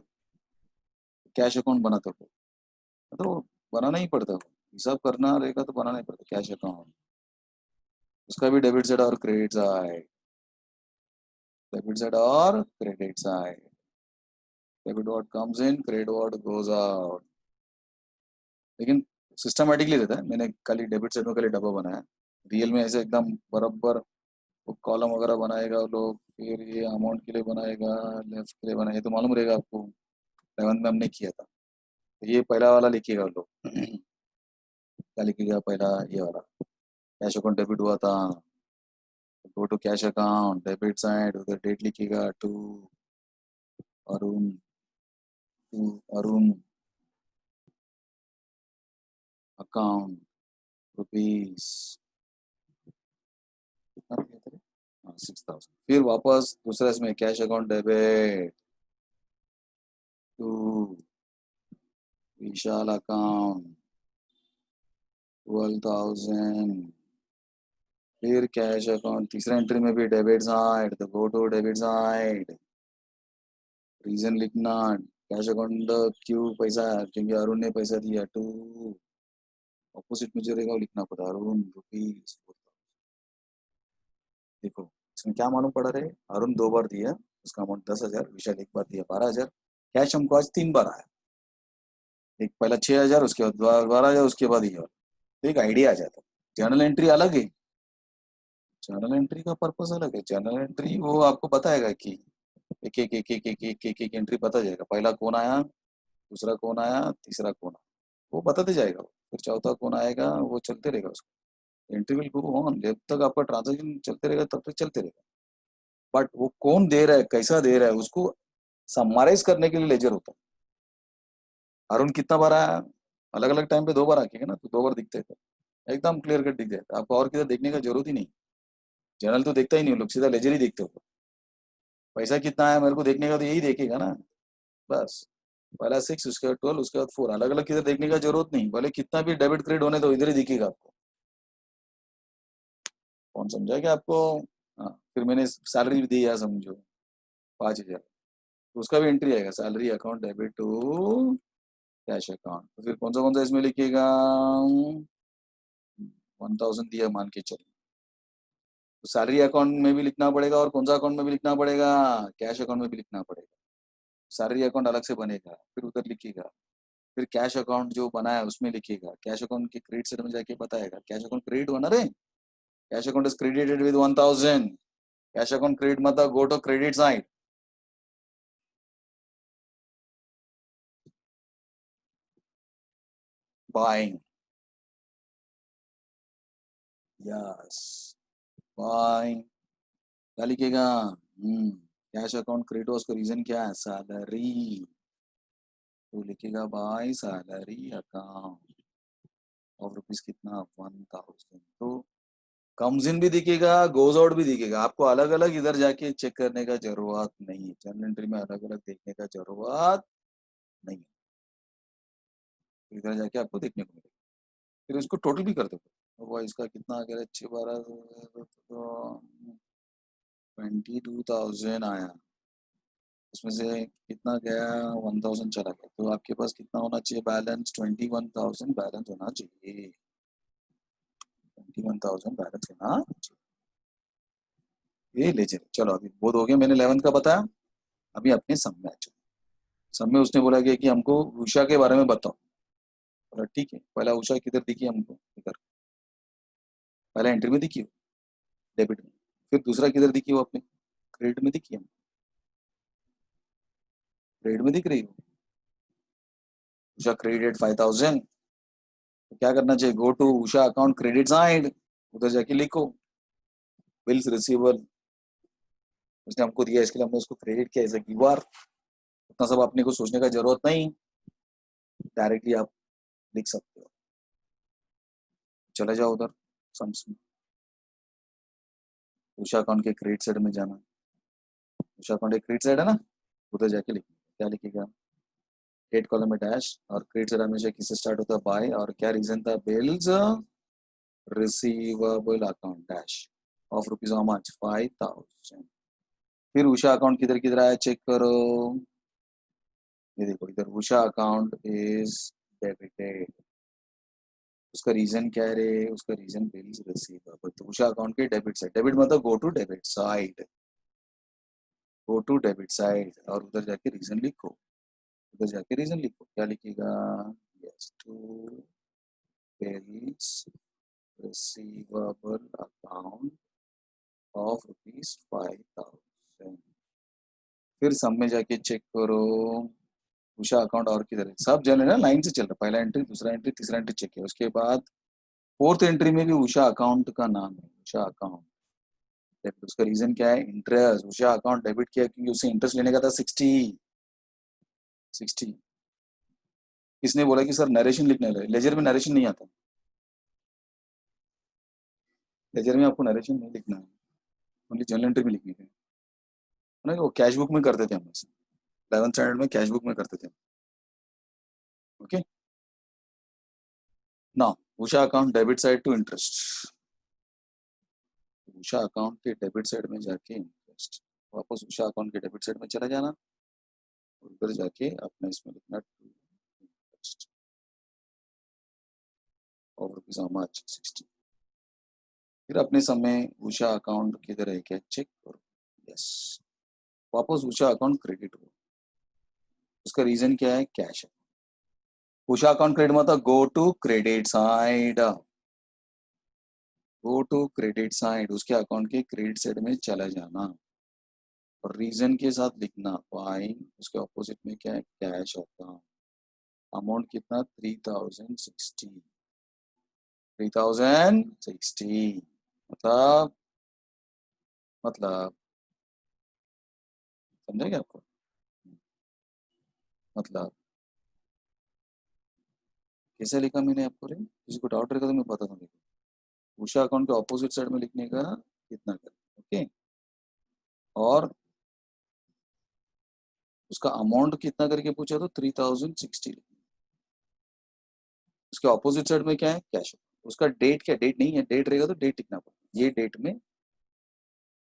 कैश अकाउंट बनाते हो, तो बनाना ही पड़ता है, हिसाब करना रहेगा तो बनाना ही पड़ता है कैश अकाउंट, उसका भी डेबिट साइड और क्रेडिट साइड, डेबिट साइड और credit side, debit what comes in, credit what goes out, लेकिन सिस्टमेटिकली रहता है, मैंने खाली डेबिट साइड में खाली डब्बा बनाया, रियल में ऐसे एकदम बराबर वो कॉलम वगैरह बनाएगा लोग, फिर ये अमाउंट के लिए बनाएगा, लेफ्ट के लिए बनाएगा, तो मालूम रहेगा आपको, 11th में हमने किया था, तो ये पहला वाला लिखिएगा लोग क्या लिखिएगा, पहला ये वाला कैश अकाउंट डेबिट हुआ था, go to cash account debit side, उधर डेट लिखिएगा Arun to Arun account rupees कितना दिया था, हाँ 6,000। फिर वापस दूसरा इसमें cash account debit to Vishal account 12,000, फिर कैश अकाउंट तीसरा एंट्री में भी डेबिट साइड, तो go to debit side, reason लिखना कैश अकाउंट क्यों पैसा, क्योंकि अरुण ने पैसा दिया, टू ऑपोजिट में जो रहेगा वो लिखना पड़ा, अरुण रुपीज 4,000। देखो इसमें क्या मालूम पड़ा रहे, अरुण 2 बार दिया, उसका अमाउंट 10,000, विशाल 1 बार दिया 12,000, कैश हमको आज 3 बार आया, एक पहला 6,000, उसके बाद 12,000, उसके बाद ये, तो एक आइडिया आ जाता। जर्नल एंट्री अलग है, जर्नल एंट्री का पर्पस अलग है, जर्नल एंट्री वो आपको बताएगा कि एक एक एक एक एक एक एक एक एंट्री पता जाएगा, पहला कौन आया, दूसरा कौन आया, तीसरा कौन आया, वो बताते जाएगा, फिर चौथा कौन आएगा, वो चलते रहेगा, उसको एंट्री विल गो ऑन, जब तक आपका ट्रांजेक्शन चलते रहेगा तब तक चलते रहेगा, बट वो कौन दे रहा है कैसा दे रहा है उसको समराइज करने के लिए लेजर होता है। अरुण कितना बार आया, अलग अलग टाइम पे 2 बार आके ना, तो 2 बार दिखते हैं, एकदम क्लियर कट दिख जाता है आपको, और किधर देखने का जरूरत ही नहीं, जर्नल तो देखता ही नहीं, लोग सीधा लेजर ही देखते हो, पैसा कितना आया मेरे को देखने का तो यही देखेगा ना, बस पहला 6, उसके बाद 12, उसके बाद 4, अलग अलग किधर देखने का जरूरत नहीं, भले कितना भी डेबिट क्रेडिट होने तो इधर ही दिखेगा आपको, कौन समझा क्या आपको? हाँ, फिर मैंने सैलरी भी दी है समझो 5,000, तो उसका भी एंट्री आएगा, salary account debit to cash account, तो फिर कौन सा इसमें लिखिएगा, 1000 दिया मान के चलो, तो सैलरी अकाउंट में भी लिखना पड़ेगा और कौन सा अकाउंट में भी लिखना पड़ेगा, कैश अकाउंट में भी लिखना पड़ेगा। सैलरी अकाउंट अलग से बनेगा, फिर उधर लिखिएगा, फिर कैश अकाउंट जो बना है उसमें लिखिएगा, कैश अकाउंट के क्रेडिट साइड में जाके बताएगा कैश अकाउंट क्रेडिट बना रे, cash account is credited with 1000, cash account credit मतलब go to credit side. Buying, yes, buying, क्या लिखेगा, कैश अकाउंट क्रेडिट हुआ, उसका रीजन क्या है, सैलरी, तो लिखेगा by salary account of rupees कितना 1000, तो कम्स इन भी दिखेगा, गोज आउट भी दिखेगा, आपको अलग अलग इधर जाके चेक करने का जरूरत नहीं है, जर्नल एंट्री में अलग अलग देखने का जरूरत नहीं है, इधर जाके आपको देखने को मिलेगा। फिर उसको टोटल भी कर दो, वो इसका कितना आ गया, 22,000 आया, उसमें से कितना गया 1000 चला गया, तो आपके पास कितना होना चाहिए बैलेंस, 21,000 बैलेंस होना चाहिए, 21,000 बैलेंस होना चाहिए। ये ले चलो, चलो अभी बोध हो गया, मैंने 11th का बताया, अभी अपने सम में चलो। सम में उसने बोला गया कि हमको उषा के बारे में बताओ, बोला ठीक है, पहला उषा किधर दिखी हमको, इधर पहला एंट्री में दिखी, डेबिट में, फिर दूसरा किधर दिखी वो अपने क्रेडिट में दिखी, हम क्रेडिट में दिख रही हो, उषा क्रेडिट 5,000, तो क्या करना चाहिए, go to Usha account credit side, उधर जाके लिखो बिल्स रिसीवेबल, उसने हमको दिया इसके लिए हमने उसको क्रेडिट किया एज अ गिवर, उतना सब अपने को सोचने का जरूरत नहीं, डायरेक्टली आप लिख सकते हो। चले जाओ उधर सम्स में, उषा अकाउंट के क्रेडिट साइड में जाना, उषा अकाउंट एक क्रेडिट साइड है ना, उधर जाके लिखना, क्या लिखेगा, क्रेडिट कॉलम में डैश, और क्रेडिट साइड हमेशा किससे स्टार्ट होता है, बाय, और क्या रीजन था, bills receivable account dash of rupees how much 5,000, फिर उषा अकाउंट किधर किधर आया चेक करो, ये देखो इधर उषा अकाउंट इज डेबिटेड, उसका रीजन क्या है रे, उसका रीजन बिल्स रिसीवेबल, तो उषा अकाउंट के डेबिट साइड, डेबिट मतलब go to debit side, go to debit side, और उधर जाके रीजन लिखो, उधर जाके रीजन लिखो, क्या लिखेगा, yes to bills receivable account of rupees 5,000, फिर सब में जाके चेक करो उषा अकाउंट और किधर है, सब जन है ना लाइन से चल रहा, पहला एंट्री दूसरा एंट्री तीसरा एंट्री चेक किया, उसके बाद फोर्थ एंट्री में भी उषा अकाउंट का नाम है, उषा अकाउंट डेबिट, उसका रीजन क्या है, इंटरेस्ट, उषा अकाउंट डेबिट किया क्योंकि उसे इंटरेस्ट लेने का था 60। किसने बोला कि सर नरेशन लिखने लगे, लेजर में नरेशन नहीं आता, लेजर में आपको नरेशन नहीं लिखना है, ओनली जर्नल एंट्री में लिखनी है ना, वो कैश बुक में करते थे हम, 11th स्टैंडर्ड में कैश बुक में करते थे, ओके ना, Usha account debit side to interest, Usha account के डेबिट साइड में जाके इंटरेस्ट, वापस उषा अकाउंट के डेबिट साइड में चला जाना, उधर जाके अपने इसमें लिखना टू इंटरेस्ट और रुपीज हाउ मच 60, फिर अपने समय उषा अकाउंट किधर है क्या चेक करो, यस, वापस उषा अकाउंट क्रेडिट हो, उसका रीजन क्या है, कैश है, उषा अकाउंट क्रेडिट मतलब go to credit side, go to credit side, उसके अकाउंट के क्रेडिट साइड में चला जाना, और रीजन के साथ लिखना बाइंग, उसके ऑपोजिट में क्या है, कैश अकाउंट, अमाउंट कितना 3,060, 3,060, मतलब समझा क्या आपको, मतलब कैसे लिखा मैंने आपको रे, किसी को डाउट रहेगा तो मैं बता दूंगा, उषा अकाउंट के ऑपोजिट साइड में लिखने का कितना कर, ओके, और उसका अमाउंट कितना करके पूछा तो 3,060, उसके ऑपोजिट साइड में क्या है, कैश, उसका डेट क्या, डेट नहीं है, डेट रहेगा तो डेट लिखना पड़ेगा, ये डेट में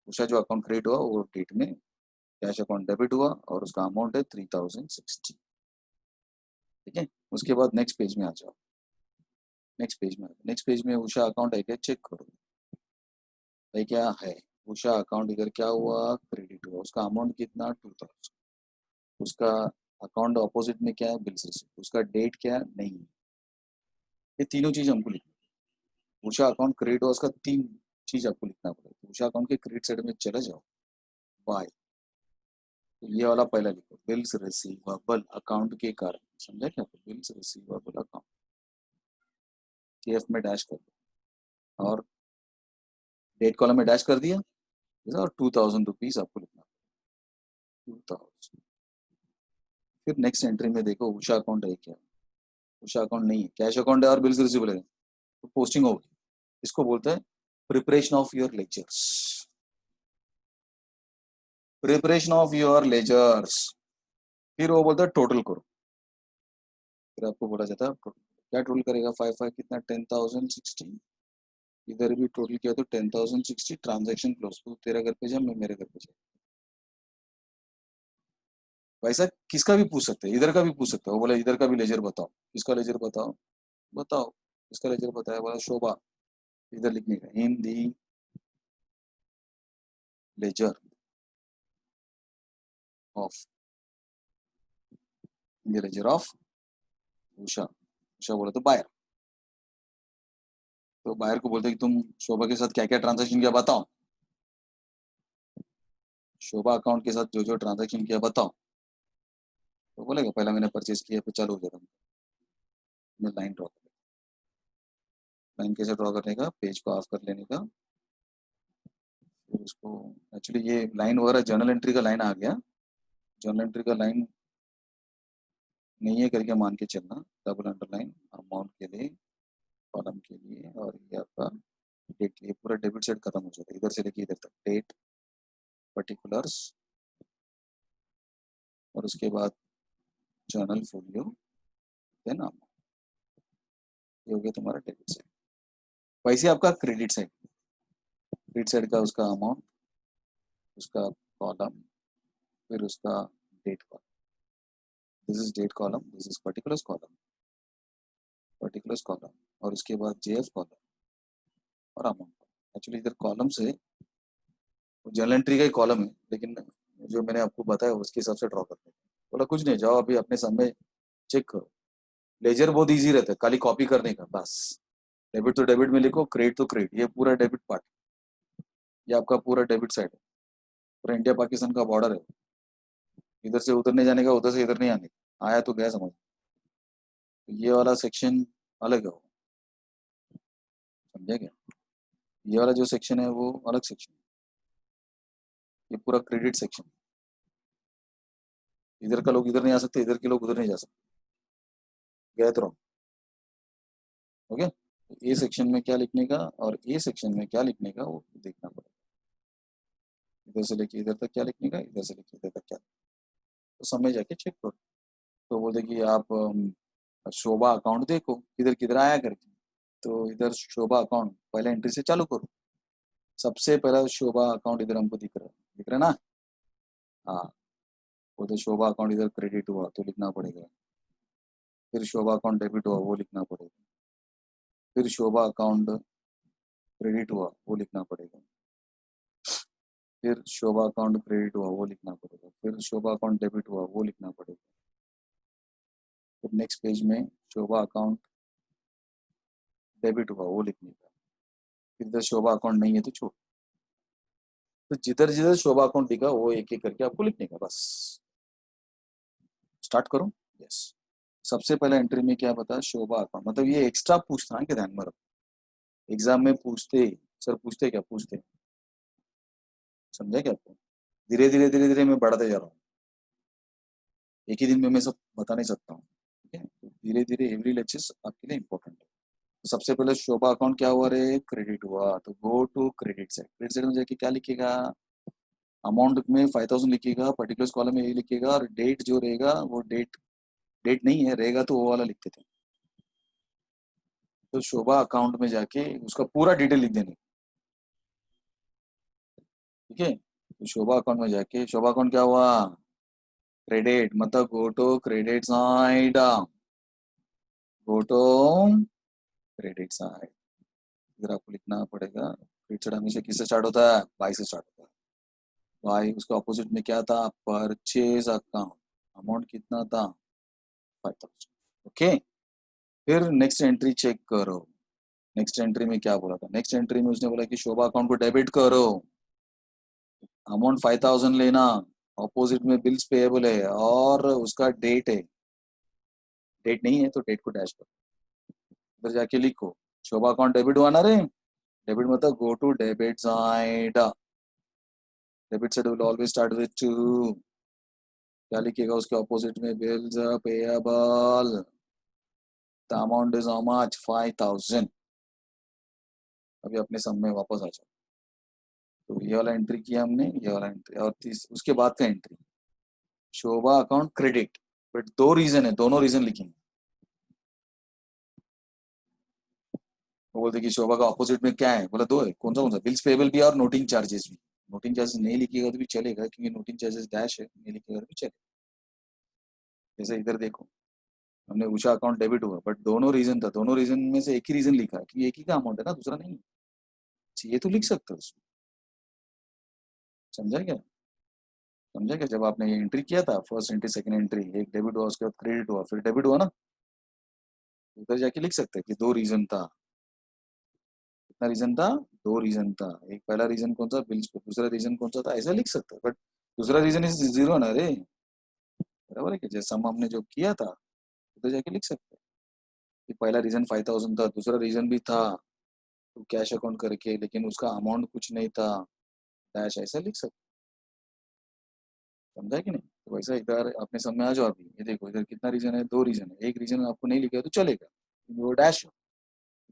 उषा जो अकाउंट क्रिएट हुआ वो डेट में कैश अकाउंट डेबिट हुआ, और उसका अमाउंट है 3,060, ठीक है, उसके बाद नेक्स्ट पेज में आ जाओ, नेक्स्ट पेज में उषा अकाउंट है क्या, चेक करो भाई क्या है। उषा अकाउंट इधर क्या हुआ, क्रेडिट हुआ, उसका अमाउंट कितना 2000, उसका अकाउंट अपोजिट में क्या है, बिल्स रिसीव, उसका डेट क्या है, नहीं है। ये तीनों चीज हमको लिखना है। उषा अकाउंट क्रेडिट हुआ, उसका 3 चीज आपको लिखना पड़ेगा। उषा अकाउंट के क्रेडिट साइड में चले जाओ, बाय, तो ये वाला पहला लिखो, बिल्स रिसीवेबल अकाउंट के कारण, समझा क्या, बिल्स रिसीवेबल अकाउंट TF में डैश कर दो और डेट कॉलम में डैश कर दिया और 2000 रुपीज आपको लिखना है, 2000। फिर नेक्स्ट एंट्री में देखो उषा अकाउंट है क्या, उषा अकाउंट नहीं है, कैश अकाउंट है और बिल्स रिसीवेबल है, तो पोस्टिंग होगी। इसको बोलते हैं preparation of your ledgers, preparation of your ledgers. फिर वो बोलता है टोटल करो, फिर आपको बोला जाता है क्या टोटल करेगा, 5 कितना 10,060, इधर भी टोटल किया तो 10,060, ट्रांजैक्शन क्लोज, तो तेरा घर पे जा मैं मेरे घर पे जा। वैसा किसका भी पूछ सकते हैं, इधर का भी पूछ सकते हो, बोले इधर का भी लेजर बताओ, किसका लेजर बताओ, बताओ किसका लेजर बताया, बोला शोभा, इधर लिखने का in the ledger of, in the ledger of Usha, Usha बोला तो बायर, तो बायर को बोलते कि तुम शोभा के साथ क्या क्या ट्रांजैक्शन किया बताओ, शोभा अकाउंट के साथ जो जो ट्रांजैक्शन किया बताओ, तो बोलेगा पहला मैंने परचेज किया, फिर चालू हो जाता, मैं लाइन ड्रॉ कर, लाइन कैसे ड्रॉ करने का, पेज को ऑफ कर लेने का, फिर उसको, एक्चुअली ये लाइन वगैरह जर्नल एंट्री का लाइन आ गया, जर्नल एंट्री का लाइन नहीं है करके मान के चलना, डबल अंडरलाइन अमाउंट के लिए, कॉलम के लिए, और ये आपका डेट के लिए, पूरा डेबिट साइड खत्म हो जाता है, इधर से लेके इधर तक डेट, पर्टिकुलर्स, और उसके बाद जर्नल फोलियो, देन अमाउंट, ये हो गया तुम्हारा डेबिट साइड। वैसे आपका क्रेडिट साइड, क्रेडिट साइड का उसका अमाउंट, उसका कॉलम, फिर उसका date column, this is date column, this is particulars column, particulars column, और उसके बाद JF कॉलम और अमाउंट। एक्चुअली इधर कॉलम से जर्नल एंट्री का ही कॉलम है, लेकिन जो मैंने आपको बताया उसके हिसाब से ड्रॉ करते हैं। बोला कुछ नहीं, जाओ अभी अपने सामने चेक करो, लेजर बहुत इजी रहता है, खाली कॉपी करने का बस, डेबिट तो डेबिट में लिखो, क्रेडिट तो क्रेडिट, ये पूरा डेबिट पार्ट, ये आपका पूरा डेबिट साइड है, पूरा इंडिया पाकिस्तान का बॉर्डर है, इधर से उधर नहीं जाने का, उधर से इधर नहीं आने का, आया तो गया समझ। तो ये वाला सेक्शन अलग है, समझे क्या, ये वाला जो सेक्शन है वो अलग सेक्शन है, ये पूरा क्रेडिट सेक्शन, इधर का लोग इधर नहीं आ सकते, इधर के लोग उधर नहीं जा सकते, गए तो ओके। ए सेक्शन में क्या लिखने का और ए सेक्शन में क्या लिखने का वो देखना पड़ेगा, इधर से लेके इधर तक क्या लिखने का, इधर से लेके इधर तक क्या, तो समय जाके चेक करो। तो बोलते कि आप शोभा अकाउंट देखो किधर किधर आया करके, तो इधर शोभा अकाउंट पहले एंट्री से चालू करो, सबसे पहला शोभा अकाउंट इधर हमको दिख रहा है ना, हाँ, वो तो शोभा अकाउंट इधर क्रेडिट हुआ तो लिखना पड़ेगा, फिर शोभा अकाउंट डेबिट हुआ वो लिखना पड़ेगा, फिर शोभा अकाउंट क्रेडिट हुआ वो लिखना पड़ेगा, फिर शोभा अकाउंट क्रेडिट हुआ वो लिखना पड़ेगा, फिर शोभा अकाउंट डेबिट हुआ वो लिखना पड़ेगा, फिर नेक्स्ट पेज में शोभा अकाउंट डेबिट हुआ वो लिखने का, फिर इधर शोभा अकाउंट नहीं है तो छोड़, तो जिधर जिधर शोभा अकाउंट दिखा वो एक एक करके आपको लिखने का, बस स्टार्ट करो। यस, सबसे पहला एंट्री में क्या बता, शोभा अकाउंट, मतलब ये एक्स्ट्रा पूछता है कि ध्यान में रखो, एग्जाम में पूछते, सर पूछते क्या पूछते, समझा क्या आपको, धीरे धीरे धीरे धीरे मैं बढ़ाते जा रहा हूँ, एक ही दिन में मैं सब बता नहीं सकता हूँ, ठीक है, तो धीरे धीरे एवरी लेक्चर आपके लिए इंपॉर्टेंट है। तो सबसे पहले शोभा अकाउंट क्या हुआ रे, क्रेडिट हुआ, तो go to credit side, credit side में जाके क्या लिखेगा, अमाउंट में 5,000 लिखेगा, पर्टिकुलर्स कॉलम में ये लिखेगा, और डेट जो रहेगा वो डेट, डेट नहीं है रहेगा तो वो वाला लिखते थे, तो शोभा अकाउंट में जाके उसका पूरा डिटेल लिख देने, ठीक है, तो शोभा अकाउंट में जाके, शोभा अकाउंट क्या हुआ, क्रेडिट, मतलब go to credit side, go to credit side इधर आपको लिखना पड़ेगा। क्रेडिट साइड हमेशा किससे स्टार्ट होता है? बाई से स्टार्ट होता है। बाई, उसके ऑपोजिट में क्या था? Purchase account. अमाउंट कितना था? 5000। ओके, फिर नेक्स्ट एंट्री चेक करो। नेक्स्ट एंट्री में क्या बोला था? नेक्स्ट एंट्री में उसने बोला कि शोभा अकाउंट को डेबिट करो, अमाउंट 5000 लेना, ऑपोजिट में बिल्स पेएबल है और उसका डेट है। डेट नहीं है तो डेट को डैश करो, उधर जाके लिखो शोभा अकाउंट डेबिट हुआ ना रे। डेबिट मतलब go to debit side. Debit side will always start with 2। क्या लिखेगा उसके ऑपोजिट में? Bills payable. The amount is how much? 5000। अभी अपने सम में वापस आ जाओ। तो ये वाला एंट्री किया हमने, ये वाला एंट्री, और उसके बाद का entry Shobha account credit. But दो रीजन है, दोनों रीजन लिखेंगे। वो बोलते कि शोभा का ऑपोजिट में क्या है? बोला दो है। कौन सा? बिल्स पेबल भी और नोटिंग चार्जेस भी। नोटिंग चार्जेस नहीं लिखिएगा तो भी चलेगा, क्योंकि नोटिंग चार्जेस डैश है, नहीं लिखिएगा तो भी चलेगा। जैसे इधर देखो, हमने उषा अकाउंट डेबिट हुआ, बट दोनों रीजन था, दोनों रीजन में से एक ही रीजन लिखा, क्योंकि एक ही का अमाउंट है ना, दूसरा नहीं। ये तो लिख सकते हो उसमें। समझा क्या? समझा क्या? जब आपने ये एंट्री किया था, फर्स्ट एंट्री सेकंड एंट्री, एक डेबिट हुआ, उसके बाद क्रेडिट हुआ, फिर डेबिट हुआ ना, उधर जाके लिख सकते हैं कि दो रीजन था। कितना रीजन था? दो रीजन था। एक पहला रीजन कौन सा? बिल्स पे। दूसरा रीजन कौन सा था? ऐसा लिख सकते हैं, बट दूसरा रीजन इज जीरो ना रे। बराबर है कि जैसा हमने जो किया था उधर जाके लिख सकते हैं कि पहला रीजन 5000 था, दूसरा रीजन भी था तो कैश अकाउंट करके, लेकिन उसका अमाउंट कुछ नहीं था, डैश, ऐसा लिख सकते। समझा कि नहीं? तो वैसा इधर अपने समझ में आ जाओ। अभी ये देखो, इधर कितना रीजन है? दो रीजन है। एक रीजन आपको नहीं लिखा तो चलेगा, वो डैश हो।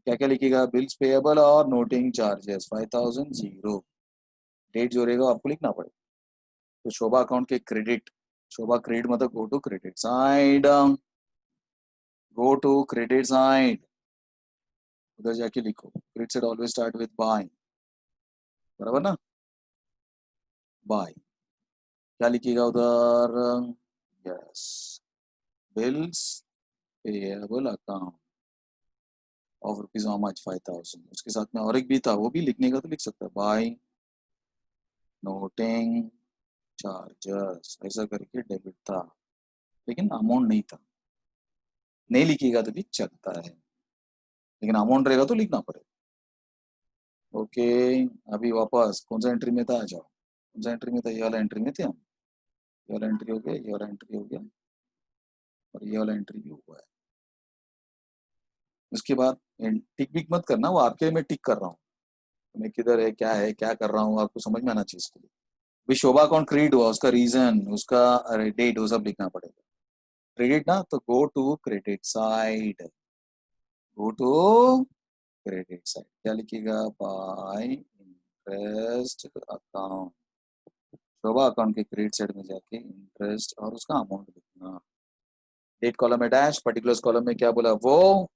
क्या क्या लिखेगा? बिल्स पेएबल और नोटिंग चार्जेस 5000 जीरो। डेट जोड़ेगा आपको लिखना पड़ेगा। तो शोभा अकाउंट के क्रेडिट, शोभा क्रेडिट मतलब go to credit side. Go to credit side, उधर जाके लिखो credit side always start with by. बराबर ना? बाय। क्या लिखिएगा उधर? Yes, bills payable account of rupees how much? 5000। उसके साथ में और एक भी था, वो भी लिखने का तो लिख सकता है, बाय नोटिंग चार्जेस, ऐसा करके डेबिट था, लेकिन अमाउंट नहीं था। नहीं लिखिएगा तो भी चलता है, लेकिन अमाउंट रहेगा तो लिखना पड़ेगा। ओके, अभी वापस कौन सा एंट्री में था? आ जाओ। कौन सा एंट्री में था? ये वाला एंट्री में थे हम। ये वाला एंट्री हो गया, ये वाला एंट्री हो गया, और ये वाला एंट्री भी हुआ है। उसके बाद टिक बिक मत करना, वो आपके लिए मैं टिक कर रहा हूँ। मैं किधर है, क्या है, क्या कर रहा हूँ, आपको समझ में आना चाहिए इसके लिए। भी शोभा अकाउंट क्रेडिट हुआ, उसका रीजन, उसका डेट, वो सब लिखना पड़ेगा। क्रेडिट ना, तो go to credit side. Go to credit side क्या लिखिएगा? By interest account. Shobha account के क्रेडिट साइड में जाके इंटरेस्ट और उसका अमाउंट लिखना। डेट कॉलम में डैश, पर्टिकुलर्स कॉलम में क्या बोला वो,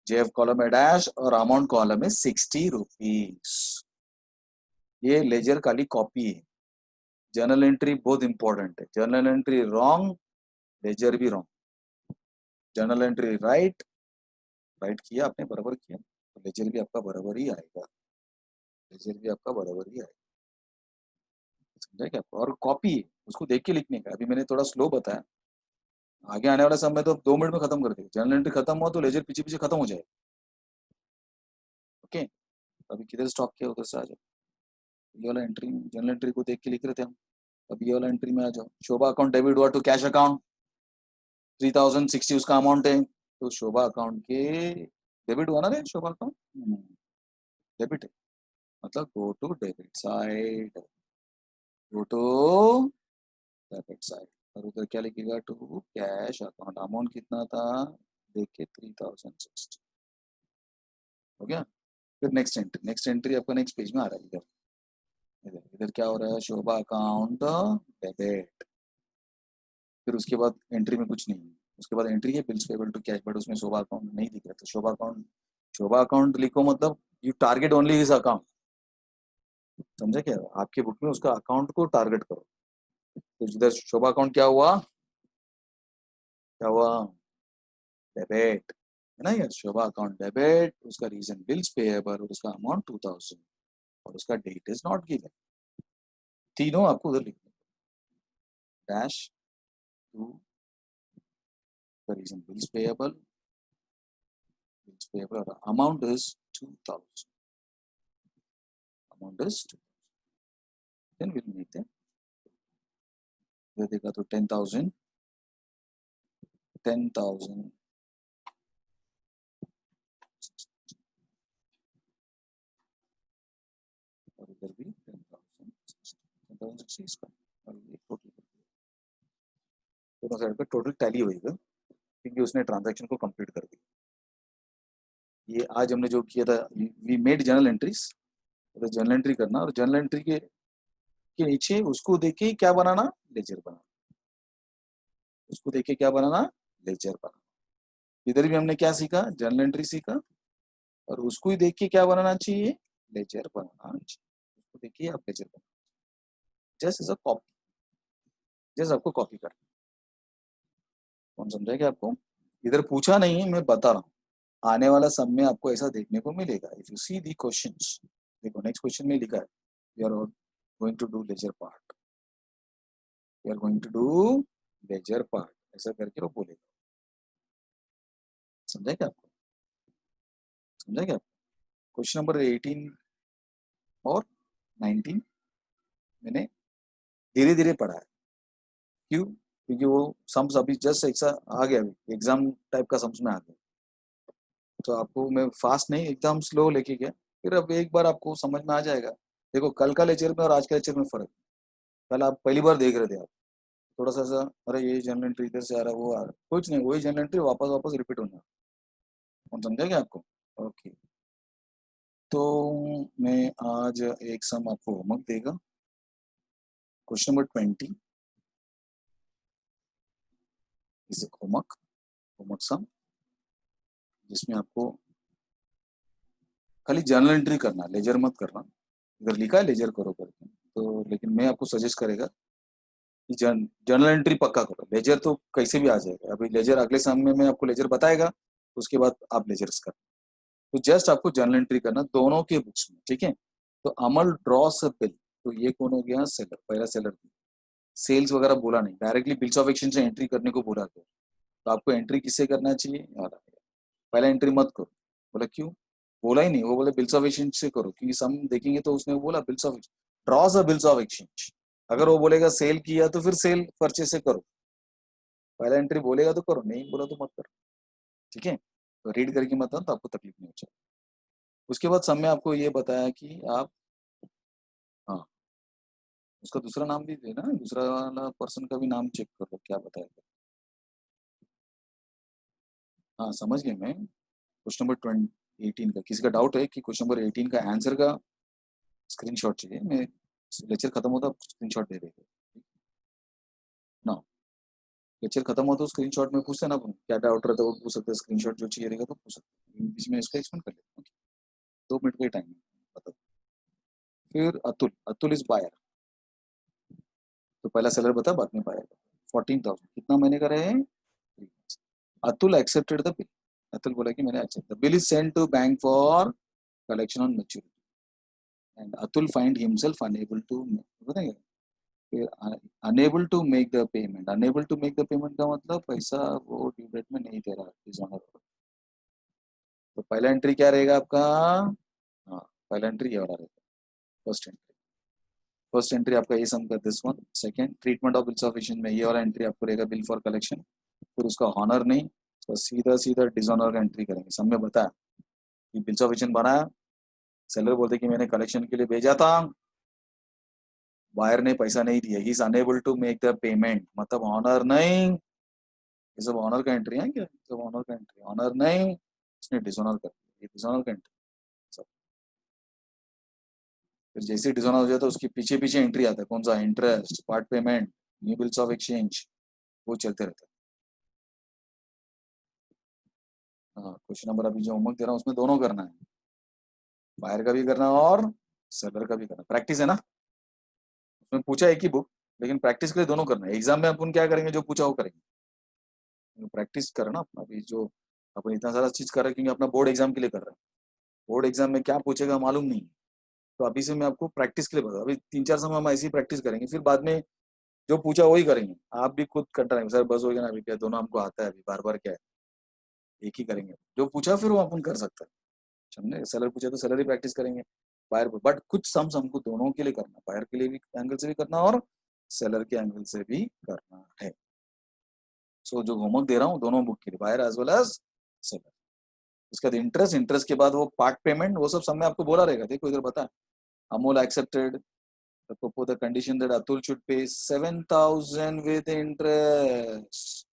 जेएफ कॉलम में डैश, और अमाउंट कॉलम में 60 रुपीज। ये लेजर खाली कॉपी है। जर्नल एंट्री बहुत इंपॉर्टेंट है। जर्नल एंट्री रॉन्ग, लेजर भी wrong. Journal entry right, right किया आपने, बराबर किया, तो लेजर भी आपका बराबर ही आएगा। लेजर भी आपका बराबर ही आएगा। समझा क्या? और कॉपी है, उसको देख के लिखने का। अभी मैंने थोड़ा स्लो बताया, आगे आने वाला समय तो 2 मिनट में खत्म कर देगा। जर्नल एंट्री खत्म हुआ तो लेजर पीछे पीछे खत्म हो जाएगा। ओके, अभी किधर स्टॉप किया उधर से आ जाओ। ये वाला एंट्री, जर्नल एंट्री को देख के लिख रहे थे हम। अब ये वाला एंट्री में आ जाओ। शोभा अकाउंट डेबिट हुआ टू कैश अकाउंट, 3060 उसका अमाउंट है। तो शोभा अकाउंट के डेबिट हुआ ना रे, शोभा अकाउंट डेबिट है, मतलब go to debit side. Go to debit side, और उधर क्या लिखेगा? To cash account. अमाउंट कितना था देख के? 3060। हो गया? फिर नेक्स्ट एंट्री, नेक्स्ट एंट्री आपका नेक्स्ट पेज में आ रहा है। इधर इधर इधर क्या हो रहा है? शोभा अकाउंट डेबिट। फिर उसके बाद एंट्री में कुछ नहीं है। उसके बाद एंट्री है bills payable to cash, but उसमें शोभा अकाउंट नहीं दिख रहा। तो शोभा अकाउंट लिखो, मतलब you target only his account. समझे क्या? आपके बुक में उसका अकाउंट को टारगेट करो। तो जिधर शोभा अकाउंट क्या हुआ? क्या हुआ? डेबिट। है ना यार, शोभा अकाउंट डेबिट, उसका रीजन बिल्स पेएबल और उसका अमाउंट 2000 और उसका डेट इज नॉट गिवन। तीनों आपको उधर लिखना, dash to the reason bills payable और amount is 2000, amount is 2000, then will make that, ये देखा तो 10,000 और इधर भी 10,060 इसका, और ये टोटल दोनों साइड पे टोटल टैली होएगा क्योंकि उसने ट्रांजैक्शन को कंप्लीट कर दिया। ये आज हमने जो किया था, वी मेड जर्नल एंट्रीज, तो जर्नल एंट्री करना और जर्नल एंट्री के नीचे उसको देख के क्या बनाना, लेजर बनाना, उसको देख के क्या बनाना, लेजर बनाना। इधर भी हमने क्या सीखा, जर्नल एंट्री सीखा और उसको ही देख के क्या बनाना चाहिए, लेजर बनाना चाहिए, उसको देखिए आप लेजर बनाना, just is a copy, just आपको कॉपी करना। कौन समझा क्या आपको, इधर पूछा नहीं है, मैं बता रहा हूँ, आने वाला सब में आपको ऐसा देखने को मिलेगा। If you see the questions, देखो नेक्स्ट क्वेश्चन में लिखा है we are going to do ledger part, we are going to do ledger part, ऐसा करके वो बोलेगा। समझा क्या आपको, समझा क्या? क्वेश्चन नंबर 18 और 19 मैंने धीरे धीरे पढ़ा है, क्यों, क्योंकि वो सम्स अभी जस्ट ऐसा आ गया, अभी एग्जाम टाइप का सम्स में आ गया, तो आपको मैं फास्ट नहीं एकदम स्लो लेके गया, फिर अब एक बार आपको समझ में आ जाएगा। देखो कल का लेक्चर में और आज के लेक्चर में फर्क, कल आप पहली बार देख रहे थे, आप थोड़ा सा अरे ये जर्नल एंट्री इधर से आ रहा है, वो आ रहा है, कुछ नहीं, वही जर्नल एंट्री वापस वापस रिपीट होना। कौन समझा क्या आपको? ओके, तो मैं आज एक सम आपको होमवर्क देगा, क्वेश्चन नंबर 20 इज होमवर्क सम, जिसमें आपको खाली जर्नल एंट्री करना, लेजर मत करना। इधर लिखा है लेजर करो करके, तो लेकिन मैं आपको सजेस्ट करेगा कि जर्नल एंट्री पक्का करो, लेजर तो कैसे भी आ जाएगा। अभी लेजर अगले समय में आपको लेजर बताएगा, उसके बाद आप लेजर्स कर, तो जस्ट आपको जर्नल एंट्री करना दोनों के बुक्स में, ठीक है। तो अमल ड्रॉस अ बिल, तो ये कौन हो गया, सेलर, पहला सेलर, सेल्स वगैरह बोला नहीं, डायरेक्टली बिल्स ऑफ एक्सचेंज से एंट्री करने को बोला गया, तो आपको एंट्री किससे करना चाहिए, पहला एंट्री मत करो। बोला क्यों, बोला ही नहीं, वो बोले बिल्स ऑफ एक्सचेंज से करो, क्योंकि सम देखेंगे तो उसने बोला bills of, draws a bills of exchange. अगर वो बोलेगा सेल किया तो फिर सेल परचेज से करो, पहला एंट्री बोलेगा तो करो, नहीं बोला तो मत करो, ठीक है। तो रीड करके मत आना, तो आपको तकलीफ नहीं हो जाए। उसके बाद सब में आपको ये बताया कि आप, हाँ, उसका दूसरा नाम भी देना, दूसरा वाला पर्सन का भी नाम चेक कर लो क्या बताया। हाँ समझ गए मैं। क्वेश्चन नंबर 18 का किसी का डाउट है कि क्वेश्चन नंबर 18 का आंसर का स्क्रीनशॉट चाहिए, मैं लेक्चर खत्म होता स्क्रीनशॉट दे देगा ना, लेक्चर खत्म हो तो स्क्रीनशॉट में पूछते ना, क्या डाउट रहता है वो पूछ सकते हैं, स्क्रीनशॉट जो चाहिए रहेगा तो पूछ सकते हैं, बीच में इसका एक्सप्लेन कर लेते हैं। 2 मिनट का टाइम बताओ। फिर अतुल इज बायर, तो पहला सेलर बता, बाद में बायर। 14,000 कितना महीने का रहे, Atul accepted the bill, Atul बोला कि मैंने accept, the bill is send to bank for collection on maturity and Atul find himself unable to, बताएंगे फिर unable to make the payment, unable to make the payment का मतलब पैसा वो ड्यू डेट में नहीं दे रहा, डिसऑनर। तो पहला एंट्री क्या रहेगा आपका, हाँ पहला एंट्री ये वाला रहेगा, फर्स्ट एंट्री आपका ये सम का this one. Second treatment of bills of exchange में ये वाला एंट्री आपको रहेगा बिल फॉर कलेक्शन, फिर उसका हॉनर नहीं, तो सीधा सीधा डिसऑनर का एंट्री करेंगे। सब में बताया कि बिल्स ऑफ एक्सचेंज बनाया, सेलर बोलते कि मैंने कलेक्शन के लिए भेजा था, बायर ने पैसा नहीं दिया, he is unable to make the payment, मतलब ऑनर नहीं, ये सब ऑनर का एंट्री है क्या, सब ऑनर का एंट्री, ऑनर नहीं, उसने डिसऑनर कर दिया, ये डिसऑनर का एंट्री सब। फिर जैसे डिसऑनर हो जाता है उसके पीछे पीछे एंट्री आता है, कौन सा, interest, part payment, new bills of exchange, वो चलते रहता है। हाँ क्वेश्चन नंबर अभी जो होमवर्क दे रहा हूँ उसमें दोनों करना है, बायर का भी करना है और सेलर का भी करना, प्रैक्टिस है ना, उसमें पूछा एक ही बुक, लेकिन प्रैक्टिस के लिए दोनों करना है। एग्जाम में अपन क्या करेंगे, जो पूछा वो करेंगे, प्रैक्टिस करना अपना भी, जो अपन इतना सारा चीज कर रहे हैं क्योंकि अपना बोर्ड एग्जाम के लिए कर रहे हैं। बोर्ड एग्जाम में क्या पूछेगा मालूम नहीं, तो अभी से मैं आपको प्रैक्टिस के लिए बता, अभी 3-4 समय हम ऐसी प्रैक्टिस करेंगे, फिर बाद में जो पूछा वही करेंगे। आप भी खुद कर रहे हैं सर, बस हो गया ना, अभी क्या दोनों हमको आता है, अभी बार बार क्या है, एक ही करेंगे। जो पूछा फिर वो अपन कर सकते हैं, समझे। सेलर पूछा तो सेलर ही प्रैक्टिस करेंगे, बायर, बट कुछ सम्स हमको दोनों के लिए करना, बायर के लिए भी एंगल से भी करना और सेलर के एंगल से भी करना है। सो जो होमवर्क दे रहा हूँ दोनों बुक के लिए, buyer as well as seller. उसके बाद इंटरेस्ट, इंटरेस्ट के बाद वो पार्ट पेमेंट, वो सब मैं आपको बोला रहेगा। देखो इधर बता, Amol accepted the condition that Atul should pay 7,000 with interest।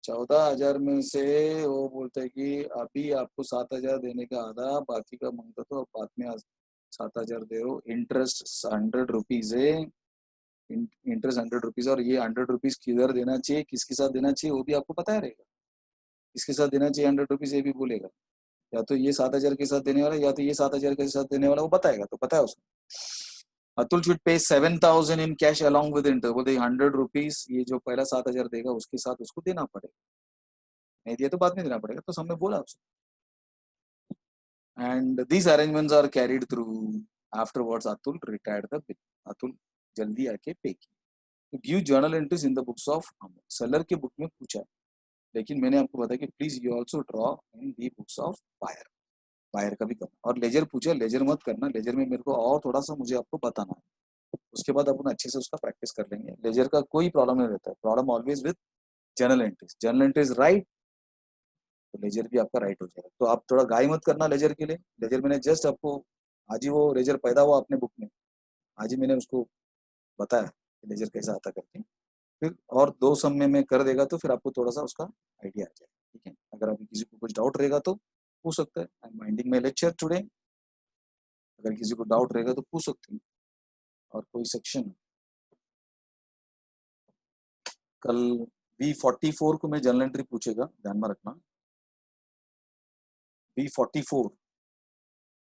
14,000 में से वो बोलते हैं कि अभी आपको 7,000 देने का आधा, बाकी का मांगता तो बाद में 7,000 दे रहे हो। इंटरेस्ट 100 रुपीज है, इंटरेस्ट 100 रुपीज, और ये 100 रुपीज किधर देना चाहिए, किसके साथ देना चाहिए वो भी आपको पता रहेगा। किसके साथ देना चाहिए 100 रुपीज ये भी बोलेगा, या तो ये 7,000 के साथ देने वाला, या तो ये 7,000 के साथ देने वाला, वो बताएगा, तो पता है उसको। Atul should pay 7,000 in cash along with interest, बोलते 100 रुपीज ये जो पहला 7,000 देगा उसके साथ उसको देना पड़ेगा, नहीं दिया तो बाद में देना पड़ेगा, तो हमने बोला उसको। And these arrangements are carried through afterwards Atul retired the bill. Atul जल्दी आके पे की। Give journal entries in the books of Amol. Seller के बुक में पूछा है, लेकिन मैंने आपको बताया कि please you also draw in the books of buyer, buyer का भी करना। और लेजर पूछा, लेजर मत करना, लेजर में मेरे को और थोड़ा सा मुझे आपको बताना है, उसके बाद अपन अच्छे से उसका प्रैक्टिस कर लेंगे। लेजर का कोई प्रॉब्लम नहीं रहता है, problem always with journal entries. Journal entries right तो लेजर भी आपका राइट हो जाएगा। तो आप थोड़ा गाय मत करना लेजर के लिए। लेजर मैंने जस्ट आपको आज ही वो लेजर पैदा हुआ अपने बुक में, आज ही मैंने उसको बताया कि लेजर कैसा आता करके। फिर और 2 सम में कर देगा तो फिर आपको थोड़ा सा उसका आइडिया आ जाएगा, ठीक है। अगर अभी किसी को कुछ डाउट रहेगा तो पूछ सकता है। I am minding my lecture today, अगर किसी को डाउट रहेगा तो पूछ सकते हैं। और कोई सेक्शन कल B44 को मैं जर्नल एंट्री पूछेगा, ध्यान में रखना। B44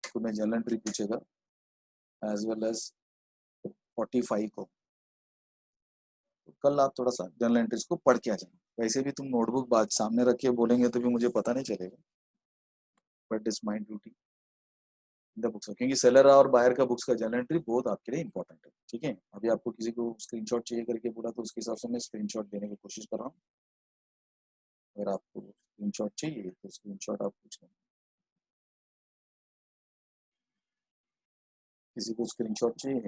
को मैं जर्नल एंट्री पूछेगा एज वेल एज 45 को। तो कल आप थोड़ा सा जर्नल एंट्रीज को पढ़ के आ जाएंगे। वैसे भी तुम नोटबुक बात सामने रख के बोलेंगे तो भी मुझे पता नहीं चलेगा, but it's my duty in the books, क्योंकि सेलर और बायर का बुक्स का जर्नल एंट्री बहुत आपके लिए इंपॉर्टेंट है, ठीक है। अभी आपको किसी को स्क्रीनशॉट चाहिए करके बोला तो उसके हिसाब से मैं स्क्रीनशॉट देने की कोशिश कर रहा हूँ। अगर आपको स्क्रीनशॉट चाहिए तो स्क्रीनशॉट आप पूछ लें, किसी को स्क्रीनशॉट चाहिए